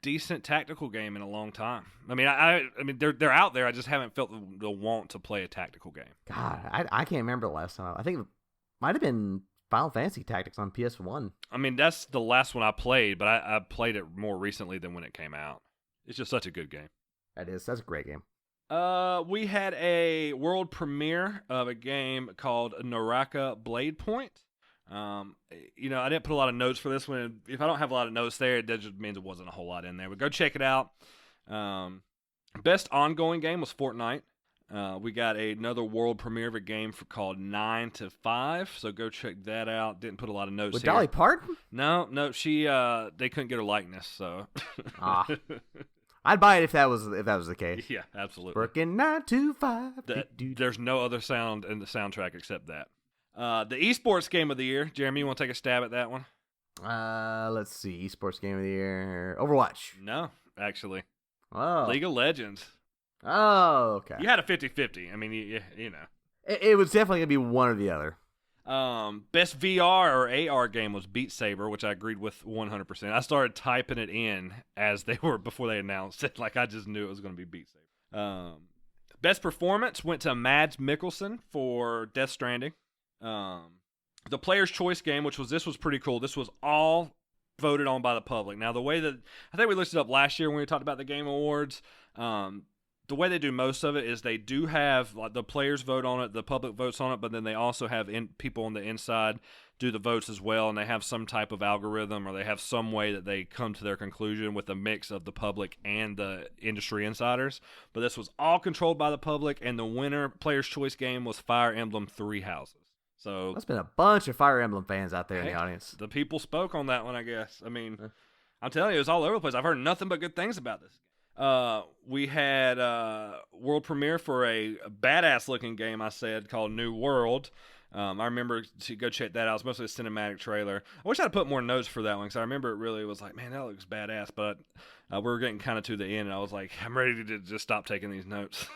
decent tactical game in a long time. I mean, they're out there. I just haven't felt the want to play a tactical game. God, I can't remember the last time. I think it might have been Final Fantasy Tactics on PS1. I mean, that's the last one I played, but I played it more recently than when it came out. It's just such a good game. That's a great game. We had a world premiere of a game called Naraka Blade Point. I didn't put a lot of notes for this one. If I don't have a lot of notes there, that just means it wasn't a whole lot in there. But go check it out. Best ongoing game was Fortnite. We got another world premiere of a game called 9 to 5, so go check that out. Didn't put a lot of notes With here. Dolly Parton? No, she they couldn't get her likeness, so. I'd buy it if that was the case. Yeah, absolutely. Working 9 to 5. There's no other sound in the soundtrack except that. The esports game of the year, Jeremy, you want to take a stab at that one? Let's see. Esports game of the year. Overwatch. No, actually. Oh. League of Legends. Oh, okay. You had a 50-50. I mean, you know. It was definitely going to be one or the other. Best VR or AR game was Beat Saber, which I agreed with 100%. I started typing it in before they announced it. Like, I just knew it was going to be Beat Saber. Best performance went to Mads Mikkelsen for Death Stranding. The Player's Choice game, this was pretty cool. This was all voted on by the public. Now, the way that I think we looked it up last year when we talked about the Game Awards, the way they do most of it is they do have like the players vote on it, the public votes on it, but then they also have people on the inside do the votes as well, and they have some type of algorithm or they have some way that they come to their conclusion with a mix of the public and the industry insiders. But this was all controlled by the public, and the winner Player's Choice game was Fire Emblem Three Houses. So there's been a bunch of Fire Emblem fans out there in the audience. The people spoke on that one, I guess. I mean, I'm telling you, it was all over the place. I've heard nothing but good things about this. We had world premiere for a badass looking game, I said, called New World. I remember to go check that out. It's mostly a cinematic trailer. I wish I'd put more notes for that one because I remember it really was like, man, that looks badass. But we were getting kind of to the end, and I was like, I'm ready to just stop taking these notes.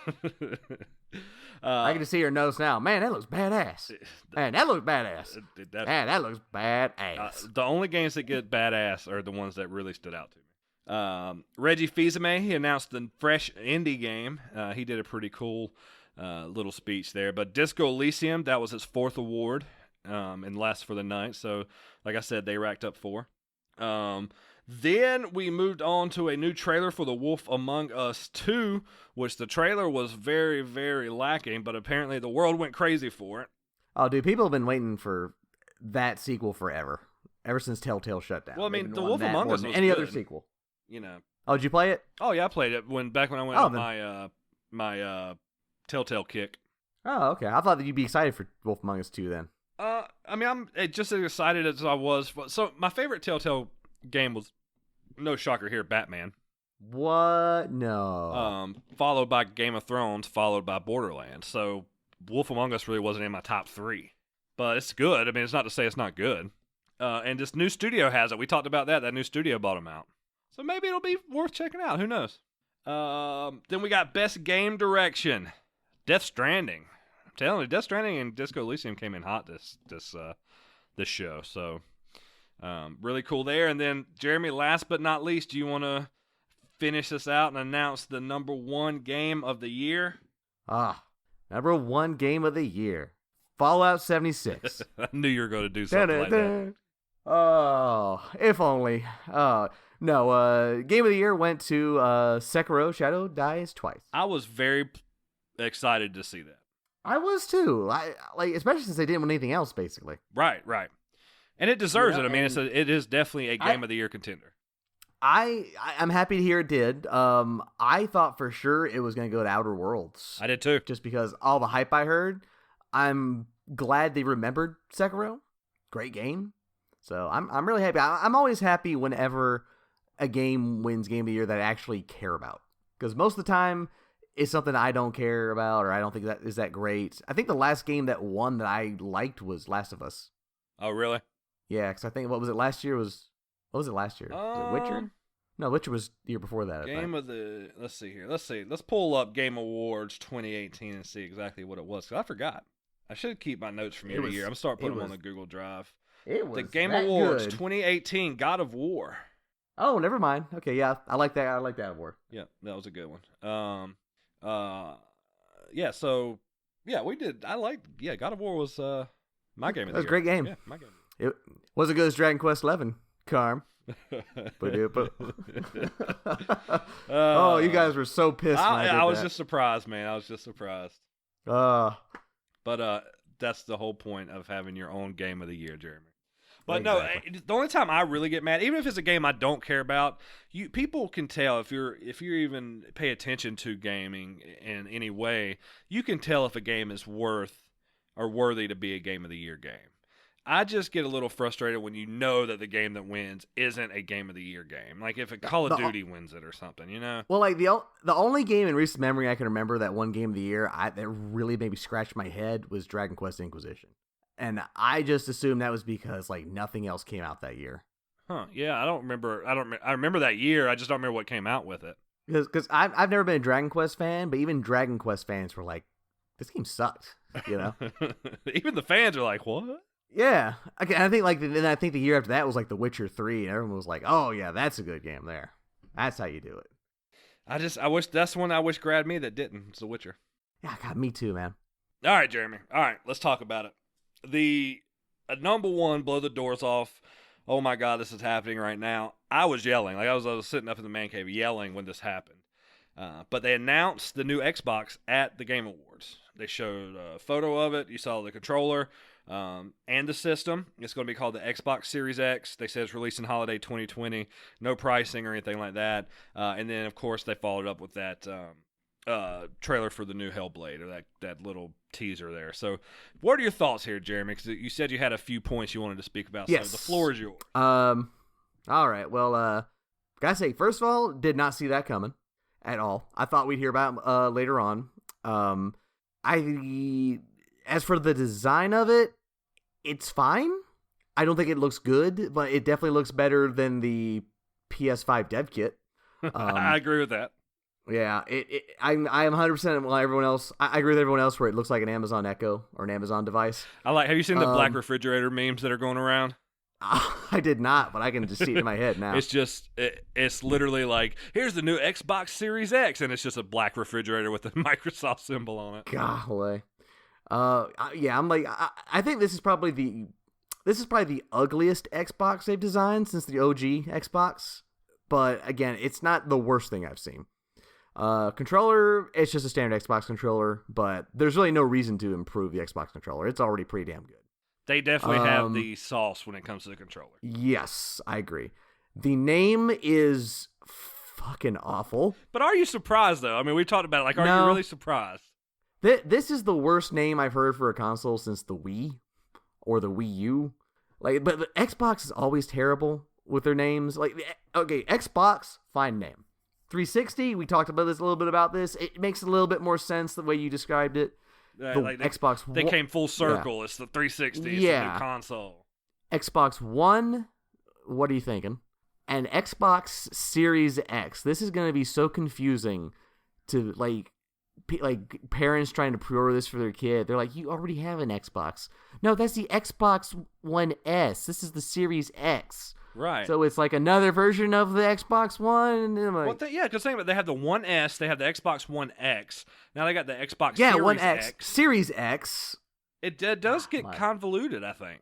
I can see your notes now. Man, that looks badass. Man, that looks badass. Man, that looks badass. The only games that get badass are the ones that really stood out to me. Reggie Fils-aime, he announced the fresh indie game. He did a pretty cool little speech there. But Disco Elysium, that was his 4th award and last for the night. So, like I said, they racked up 4. Then we moved on to a new trailer for The Wolf Among Us 2, which the trailer was very, very lacking, but apparently the world went crazy for it. Oh, dude, people have been waiting for that sequel forever. Ever since Telltale shut down. Well, I mean, The Wolf Among Us was any good. other sequel. You know. Oh, did you play it? Oh yeah, I played it back when I went on my Telltale kick. Oh, okay. I thought that you'd be excited for Wolf Among Us 2 then. I mean, I'm just as excited as I was. So my favorite Telltale game was, no shocker here, Batman. What? No. Followed by Game of Thrones, followed by Borderlands. So Wolf Among Us really wasn't in my top 3, but it's good. I mean, it's not to say it's not good. And this new studio has it. We talked about that. That new studio bought them out. So maybe it'll be worth checking out. Who knows? Then we got Best Game Direction. Death Stranding. I'm telling you, Death Stranding and Disco Elysium came in hot this show. So really cool there. And then, Jeremy, last but not least, do you want to finish this out and announce the number 1 game of the year? Now Number 1 game of the year, Fallout 76. I knew you were going to do something like that. Oh, if only. No, game of the year went to Sekiro Shadow Dies Twice. I was very excited to see that. I was too. Especially since they didn't win anything else, basically. Right. And it deserves it. I mean, it is definitely a game of the year contender. I'm happy to hear it did. I thought for sure it was going to go to Outer Worlds. I did too. Just because all the hype I heard. I'm glad they remembered Sekiro. Great game. So I'm really happy. I'm always happy whenever a game wins Game of the Year that I actually care about. Because most of the time, it's something I don't care about or I don't think that is that great. I think the last game that won that I liked was Last of Us. Oh, really? Yeah, because I think, what was it last year? Was it last year? Was it Witcher? No, Witcher was the year before that. Let's see here. Let's pull up Game Awards 2018 and see exactly what it was. Because I forgot. I should keep my notes from year to year. I'm going to start putting them on the Google Drive. It was the Game that Awards good. 2018 God of War. Oh, never mind. Okay, yeah, I like that. I like that award. Yeah, that was a good one. Yeah, so yeah, we did. God of War was my game of the year. That was a great game. Yeah, my game. It was as good as Dragon Quest XI, Carm. Oh, you guys were so pissed. I was just surprised, man. I was just surprised. But that's the whole point of having your own game of the year, Jeremy. But exactly. No, the only time I really get mad, even if it's a game I don't care about, people can tell if you even pay attention to gaming in any way, you can tell if a game is worthy to be a game of the year game. I just get a little frustrated when you know that the game that wins isn't a game of the year game. Like if a Call of Duty wins it or something, you know? Well, like the only game in recent memory I can remember that won game of the year that really made me scratch my head was Dragon Quest Inquisition. And I just assumed that was because like nothing else came out that year. Huh? Yeah, I don't remember. I remember that year. I just don't remember what came out with it. Because I've never been a Dragon Quest fan, but even Dragon Quest fans were like, "This game sucked," you know. Even the fans are like, "What?" Yeah, I think then I think the year after that was like The Witcher 3, and everyone was like, "Oh yeah, that's a good game there. That's how you do it." I wish that's one I wish grabbed me that didn't. It's The Witcher. Yeah, God, me too, man. All right, Jeremy. All right, let's talk about it. The number one, blow the doors off. Oh my God, this is happening right now. I was yelling. Like I was sitting up in the man cave yelling when this happened. But they announced the new Xbox at the Game Awards. They showed a photo of it. You saw the controller and the system. It's going to be called the Xbox Series X. They said it's releasing holiday 2020. No pricing or anything like that. And then, of course, they followed up with that trailer for the new Hellblade, or that little teaser there. So what are your thoughts here, Jeremy? Because you said you had a few points you wanted to speak about. Yes. So the floor is yours. All right. Well, gotta say, first of all, did not see that coming at all. I thought we'd hear about later on. As for the design of it, it's fine. I don't think it looks good, but it definitely looks better than the PS5 dev kit. I agree with that. Yeah, I am 100% like everyone else. I agree with everyone else where it looks like an Amazon Echo or an Amazon device. Have you seen the black refrigerator memes that are going around? I did not, but I can just see it in my head now. It's literally like, here's the new Xbox Series X, and it's just a black refrigerator with the Microsoft symbol on it. Golly. Yeah, I'm like, I think this is probably the ugliest Xbox they've designed since the OG Xbox. But again, it's not the worst thing I've seen. Controller, it's just a standard Xbox controller, but there's really no reason to improve the Xbox controller. It's already pretty damn good. They definitely have the sauce when it comes to the controller. Yes, I agree. The name is fucking awful. But are you surprised, though? I mean, we talked about it. Like, are you really surprised? This is the worst name I've heard for a console since the Wii or the Wii U. Like, but the Xbox is always terrible with their names. Like, okay, Xbox, fine name. 360, we talked about this a little bit about this. It makes a little bit more sense the way you described it. Xbox. They came full circle. Yeah. It's the 360. It's the new console. Xbox One. What are you thinking? And Xbox Series X. This is going to be so confusing to like parents trying to pre-order this for their kid. They're like, you already have an Xbox. No, that's the Xbox One S. This is the Series X. Right. So it's like another version of the Xbox One. And I'm like, Because think about it, they have the One S, they have the Xbox One X. Now they got the Xbox yeah, Series One X, X. Series X. It does get convoluted, I think.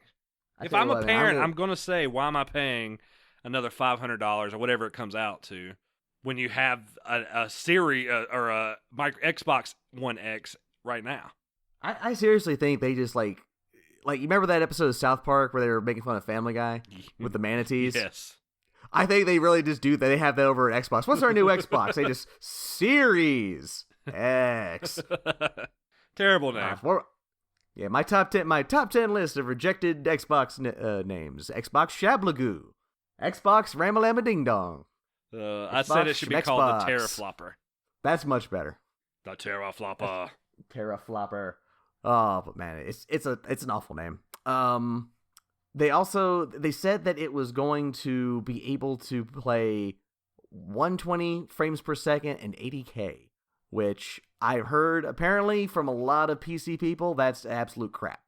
If tell I'm you a what, parent, I'm going to say, why am I paying another $500 or whatever it comes out to when you have a Series or a Xbox One X right now? I seriously think they just like you remember that episode of South Park where they were making fun of Family Guy with the manatees? Yes. I think they really just do that. They have that over at Xbox. What's our new Xbox? They just Series X. Terrible name. Yeah, my top 10 list of rejected Xbox names: Xbox Shablagoo, Xbox Ramalama Ding Dong. I said it should be called the Terraflopper. That's much better. The Terraflopper. Terraflopper. Oh, but man, it's an awful name. They said that it was going to be able to play 120 frames per second and 80K, which I heard apparently from a lot of PC people that's absolute crap.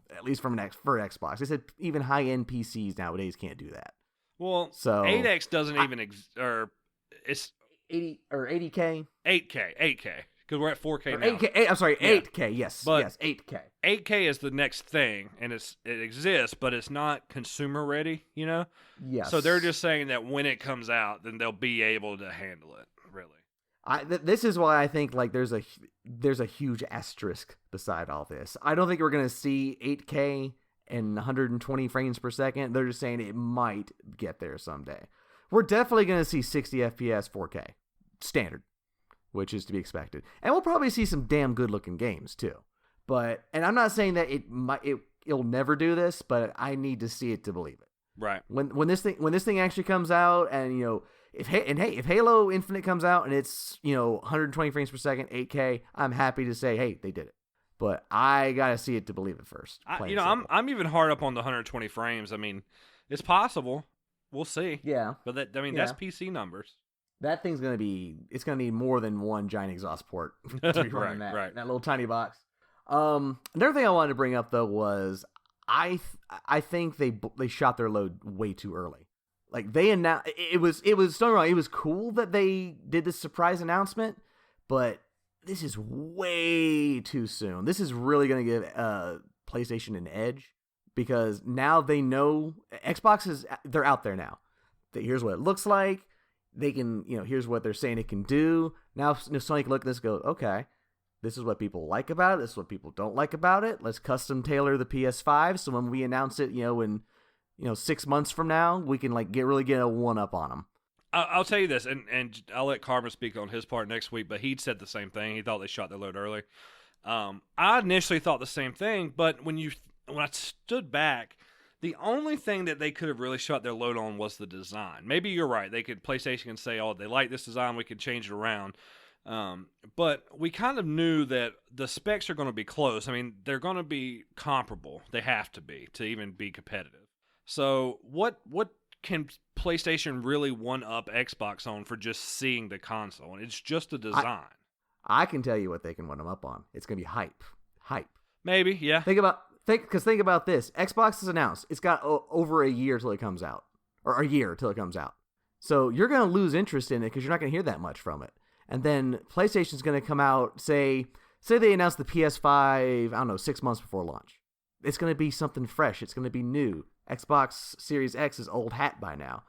At least for Xbox. They said even high-end PCs nowadays can't do that. Well, so 8X doesn't even or it's 80 or 80K, 8K. Because we're at 4K now. 8K. I'm sorry, 8K. Yes, but yes, 8K. 8K is the next thing, and it exists, but it's not consumer ready. You know. Yes. So they're just saying that when it comes out, then they'll be able to handle it. Really. This is why I think like there's a huge asterisk beside all this. I don't think we're gonna see 8K and 120 frames per second. They're just saying it might get there someday. We're definitely gonna see 60 FPS 4K standard, which is to be expected, and we'll probably see some damn good looking games too. And I'm not saying that it'll never do this, but I need to see it to believe it. Right. When this thing actually comes out, and if Halo Infinite comes out and it's 120 frames per second, 8K, I'm happy to say, hey, they did it. But I gotta see it to believe it first. I'm even hard up on the 120 frames. I mean, it's possible. We'll see. Yeah. But that's PC numbers. That thing's gonna need more than one giant exhaust port to be running that little tiny box. Another thing I wanted to bring up though was I think they shot their load way too early. Like they announced it was don't get me wrong, it was cool that they did this surprise announcement, but this is way too soon. This is really going to give PlayStation an edge because now they know they're out there now. Here's what it looks like. They can, here's what they're saying it can do. Now Sony can look at this and go, okay, this is what people like about it. This is what people don't like about it. Let's custom tailor the PS5 so when we announce it, in 6 months from now, we can really get a one-up on them. I'll tell you this, and I'll let Carmen speak on his part next week, but he'd said the same thing. He thought they shot their load early. I initially thought the same thing, but when I stood back, the only thing that they could have really shot their load on was the design. Maybe you're right. PlayStation can say, oh, they like this design, we can change it around. But we kind of knew that the specs are going to be close. I mean, they're going to be comparable. They have to be to even be competitive. So what can PlayStation really one-up Xbox on for just seeing the console? And it's just a design. I can tell you what they can one them up on. It's going to be hype. Maybe, yeah. Think about this. Xbox is announced. It's got over a year till it comes out. Or a year till it comes out. So you're going to lose interest in it because you're not going to hear that much from it. And then PlayStation's going to come out, say they announce the PS5, I don't know, 6 months before launch. It's going to be something fresh. It's going to be new. Xbox Series X is old hat by now.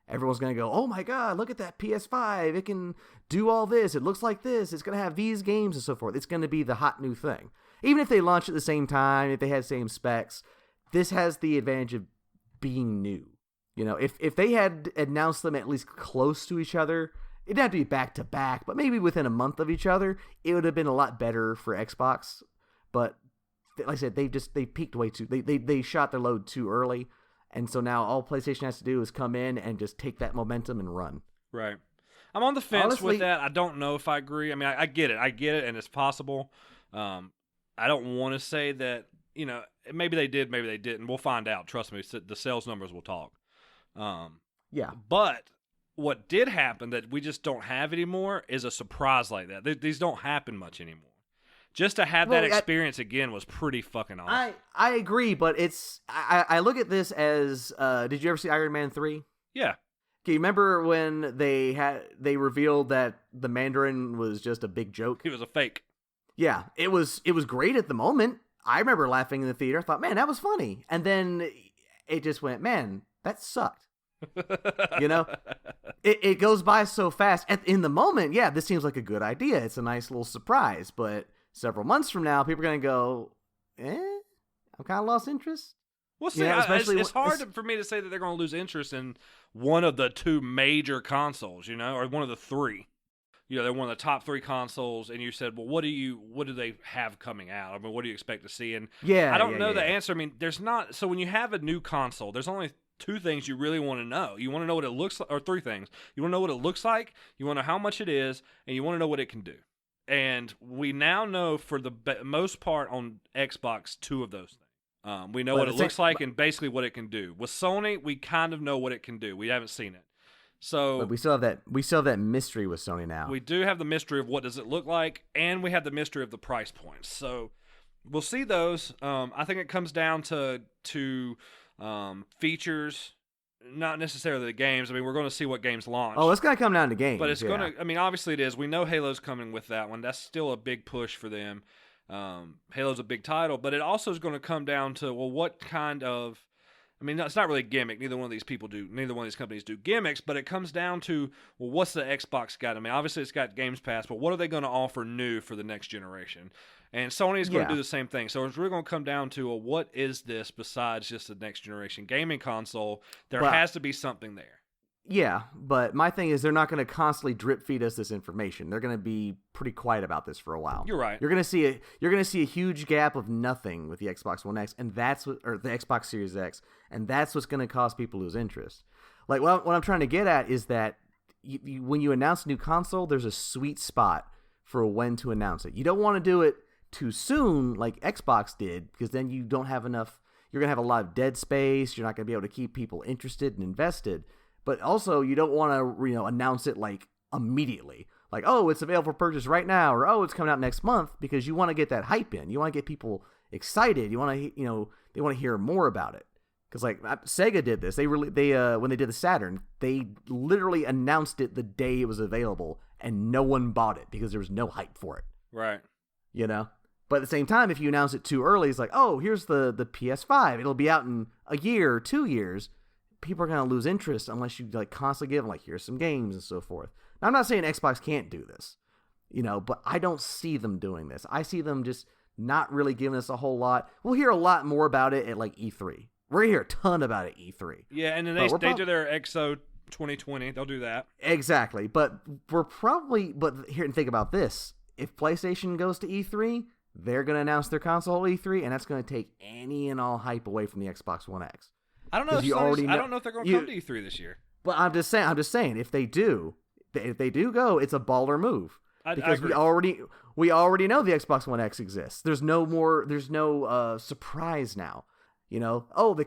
Everyone's going to go, oh my God, look at that PS5. It can do all this. It looks like this. It's going to have these games and so forth. It's going to be the hot new thing. Even if they launch at the same time, if they had the same specs, this has the advantage of being new. If they had announced them at least close to each other, it'd have to be back to back, but maybe within a month of each other, it would have been a lot better for Xbox. But like I said, they peaked way too. They shot their load too early, and so now all PlayStation has to do is come in and just take that momentum and run. Right. I'm on the fence with that. I don't know if I agree. I mean, I get it, and it's possible. I don't want to say that. Maybe they did, maybe they didn't. We'll find out. Trust me, the sales numbers will talk. Yeah. But what did happen that we just don't have anymore is a surprise like that. These don't happen much anymore. just to have that experience again was pretty fucking awesome. I agree, but I look at this as did you ever see Iron Man 3? Yeah. Okay, you remember when they revealed that the Mandarin was just a big joke? He was a fake. Yeah, it was great at the moment. I remember laughing in the theater. I thought, man, that was funny. And then it just went, man, that sucked. You know, it goes by so fast. In the moment, yeah, this seems like a good idea. It's a nice little surprise. But several months from now, people are going to go, I've kind of lost interest. We'll see. It's hard for me to say that they're going to lose interest in one of the two major consoles, you know, or one of the three. You know, they're one of the top 3 consoles, and you said, well, what do they have coming out? I mean, what do you expect to see? And I don't know the answer. I mean, there's not. So when you have a new console, there's only 2 things you really want to know. You want to know what it looks like, or 3 things. You want to know what it looks like, you want to know how much it is, and you want to know what it can do. And we now know for the most part on Xbox 2 of those things. We know what it looks like and basically what it can do. With Sony, we kind of know what it can do. We haven't seen it. So but we still have that mystery with Sony now. We do have the mystery of what does it look like, and we have the mystery of the price points. So we'll see those. I think it comes down to features, not necessarily the games. I mean, we're going to see what games launch. Oh, it's going to come down to games. But it's going to, I mean, obviously it is. We know Halo's coming with that one. That's still a big push for them. Halo's a big title, but it also is going to come down to, well, what kind of, I mean, it's not really a gimmick. Neither one of these companies do gimmicks, but it comes down to, well, what's the Xbox got? I mean, obviously it's got Games Pass, but what are they going to offer new for the next generation? And Sony is going to do the same thing. So it's really going to come down to, well, what is this besides just the next generation gaming console? There has to be something there. Yeah, but my thing is they're not going to constantly drip feed us this information. They're going to be pretty quiet about this for a while. You're right. You're going to see a huge gap of nothing with the Xbox One X, and or the Xbox Series X, and that's what's going to cause people to lose interest. Like what I'm trying to get at is that when you announce a new console, there's a sweet spot for when to announce it. You don't want to do it too soon like Xbox did, because then you don't have enough. You're going to have a lot of dead space. You're not going to be able to keep people interested and invested. But also, you don't want to, announce it like immediately, like, oh, it's available for purchase right now, or oh, it's coming out next month, because you want to get that hype in. You want to get people excited. You want to, they want to hear more about it. Because like Sega did this, when they did the Saturn, they literally announced it the day it was available, and no one bought it because there was no hype for it. Right. But at the same time, if you announce it too early, it's like, oh, here's the PS5. It'll be out in a year or 2 years. People are going to lose interest unless you like constantly give them like, here's some games and so forth. Now, I'm not saying Xbox can't do this, but I don't see them doing this. I see them just not really giving us a whole lot. We'll hear a lot more about it at like E3. We're going to hear a ton about it at E3. Yeah, and then they do their XO 2020. They'll do that. Exactly. But here, and think about this. If PlayStation goes to E3, they're going to announce their console at E3, and that's going to take any and all hype away from the Xbox One X. I don't know. I don't know if they're going to come to E3 this year. But I'm just saying, if they do go, it's a baller move. Because we already know the Xbox One X exists. There's no surprise now. So they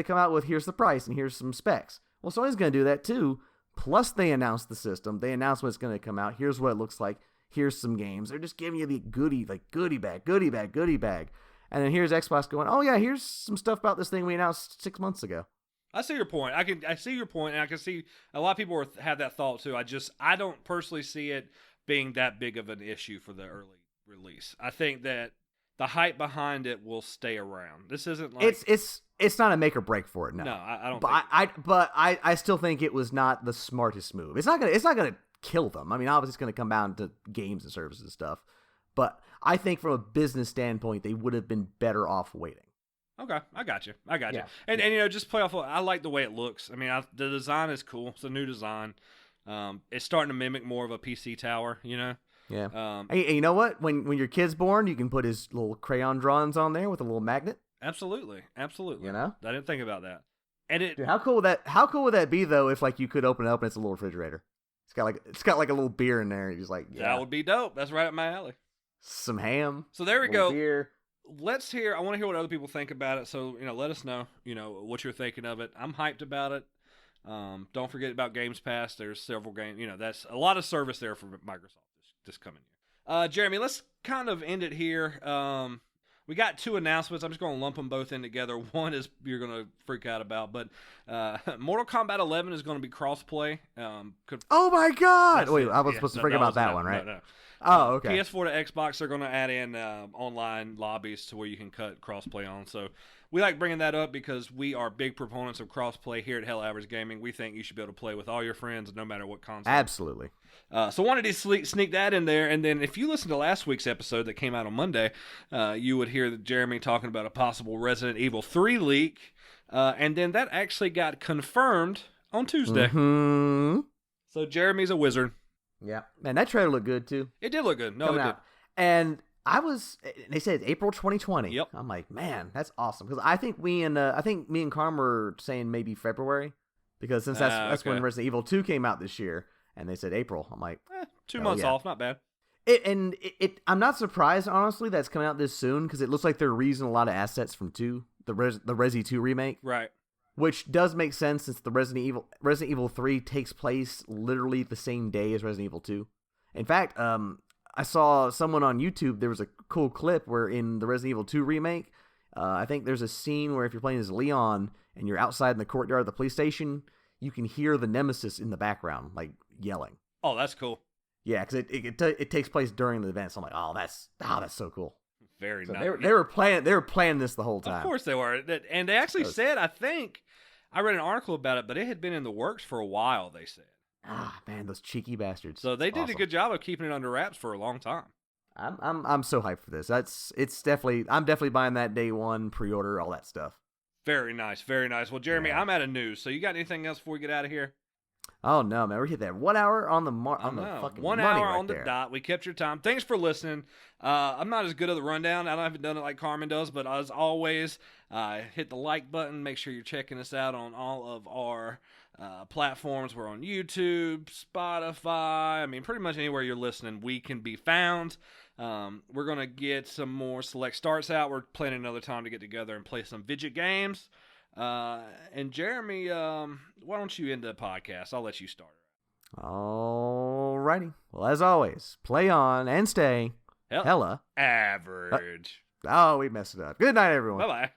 come out with, here's the price and here's some specs. Well, Sony's going to do that too. Plus, they announce the system. They announce when it's going to come out. Here's what it looks like. Here's some games. They're just giving you the goodie bag. And then here's Xbox going, oh yeah, here's some stuff about this thing we announced 6 months ago. I see your point. I see your point, and I can see a lot of people have that thought too. I don't personally see it being that big of an issue for the early release. I think that the hype behind it will stay around. This isn't like it's not a make or break for it. No, I don't. But I still think it was not the smartest move. It's not gonna kill them. I mean, obviously it's gonna come down to games and services and stuff. But I think from a business standpoint, they would have been better off waiting. Okay, I got you. Yeah. And just play off. I like the way it looks. I mean, the design is cool. It's a new design. It's starting to mimic more of a PC tower. Yeah. Hey, you know what? When your kid's born, you can put his little crayon drawings on there with a little magnet. Absolutely. I didn't think about that. And Dude, how cool would that be though? If like you could open it up and it's a little refrigerator. It's got like a little beer in there. You're just like, yeah. That would be dope. That's right up my alley. Some ham. So there we go. Beer. I want to hear what other people think about it. So, let us know, what you're thinking of it. I'm hyped about it. Don't forget about Games Pass. There's several games, that's a lot of service there for Microsoft this coming Jeremy, let's kind of end it here. We got 2 announcements. I'm just going to lump them both in together. One is you're going to freak out about, but Mortal Kombat 11 is going to be crossplay. Oh my God! Wait, I was supposed to freak about that one, right? No. Oh, okay. PS4 to Xbox, they're going to add in online lobbies to where you can cut crossplay on. So we like bringing that up because we are big proponents of crossplay here at Hella Average Gaming. We think you should be able to play with all your friends no matter what console. Absolutely. So wanted to sneak that in there, and then if you listen to last week's episode that came out on Monday, you would hear Jeremy talking about a possible Resident Evil 3 leak, and then that actually got confirmed on Tuesday. Mm-hmm. So Jeremy's a wizard. Yeah, man, that trailer looked good too. It did look good. No, Coming it did. out. And they said April 2020. Yep. I'm like, man, that's awesome because I think me and Carm were saying maybe February because since that's when Resident Evil 2 came out this year. And they said April. I'm like, 2 months off, not bad. I'm not surprised, honestly, that it's coming out this soon because it looks like they're reusing a lot of assets from 2, the Resi 2 remake. Right. Which does make sense since the Resident Evil 3 takes place literally the same day as Resident Evil 2. In fact, I saw someone on YouTube, there was a cool clip where in the Resident Evil 2 remake, I think there's a scene where if you're playing as Leon and you're outside in the courtyard of the police station, you can hear the Nemesis in the background, like, yelling. Oh, that's cool. Yeah, because it takes place during the event. So I'm like, oh, that's so cool. Very so nice. They were planning this the whole time. Of course they were, and they actually said, I think I read an article about it, but it had been in the works for a while. They said. Ah, man, those cheeky bastards. So they did a good job of keeping it under wraps for a long time. I'm so hyped for this. I'm definitely buying that day one pre-order, all that stuff. Very nice, very nice. Well, Jeremy, I'm out of news. So you got anything else before we get out of here? Oh no, man! We hit that 1 hour on the fucking 1 money hour right on the there. dot. We kept your time. Thanks for listening. I'm not as good at the rundown. I haven't done it like Carmen does, but as always, hit the like button. Make sure you're checking us out on all of our platforms. We're on YouTube, Spotify. I mean, pretty much anywhere you're listening, we can be found. We're gonna get some more select starts out. We're planning another time to get together and play some Vidget games. And Jeremy, why don't you end the podcast? I'll let you start. Alrighty. Well, as always, play on and stay hella average. Oh, we messed it up. Good night, everyone. Bye-bye.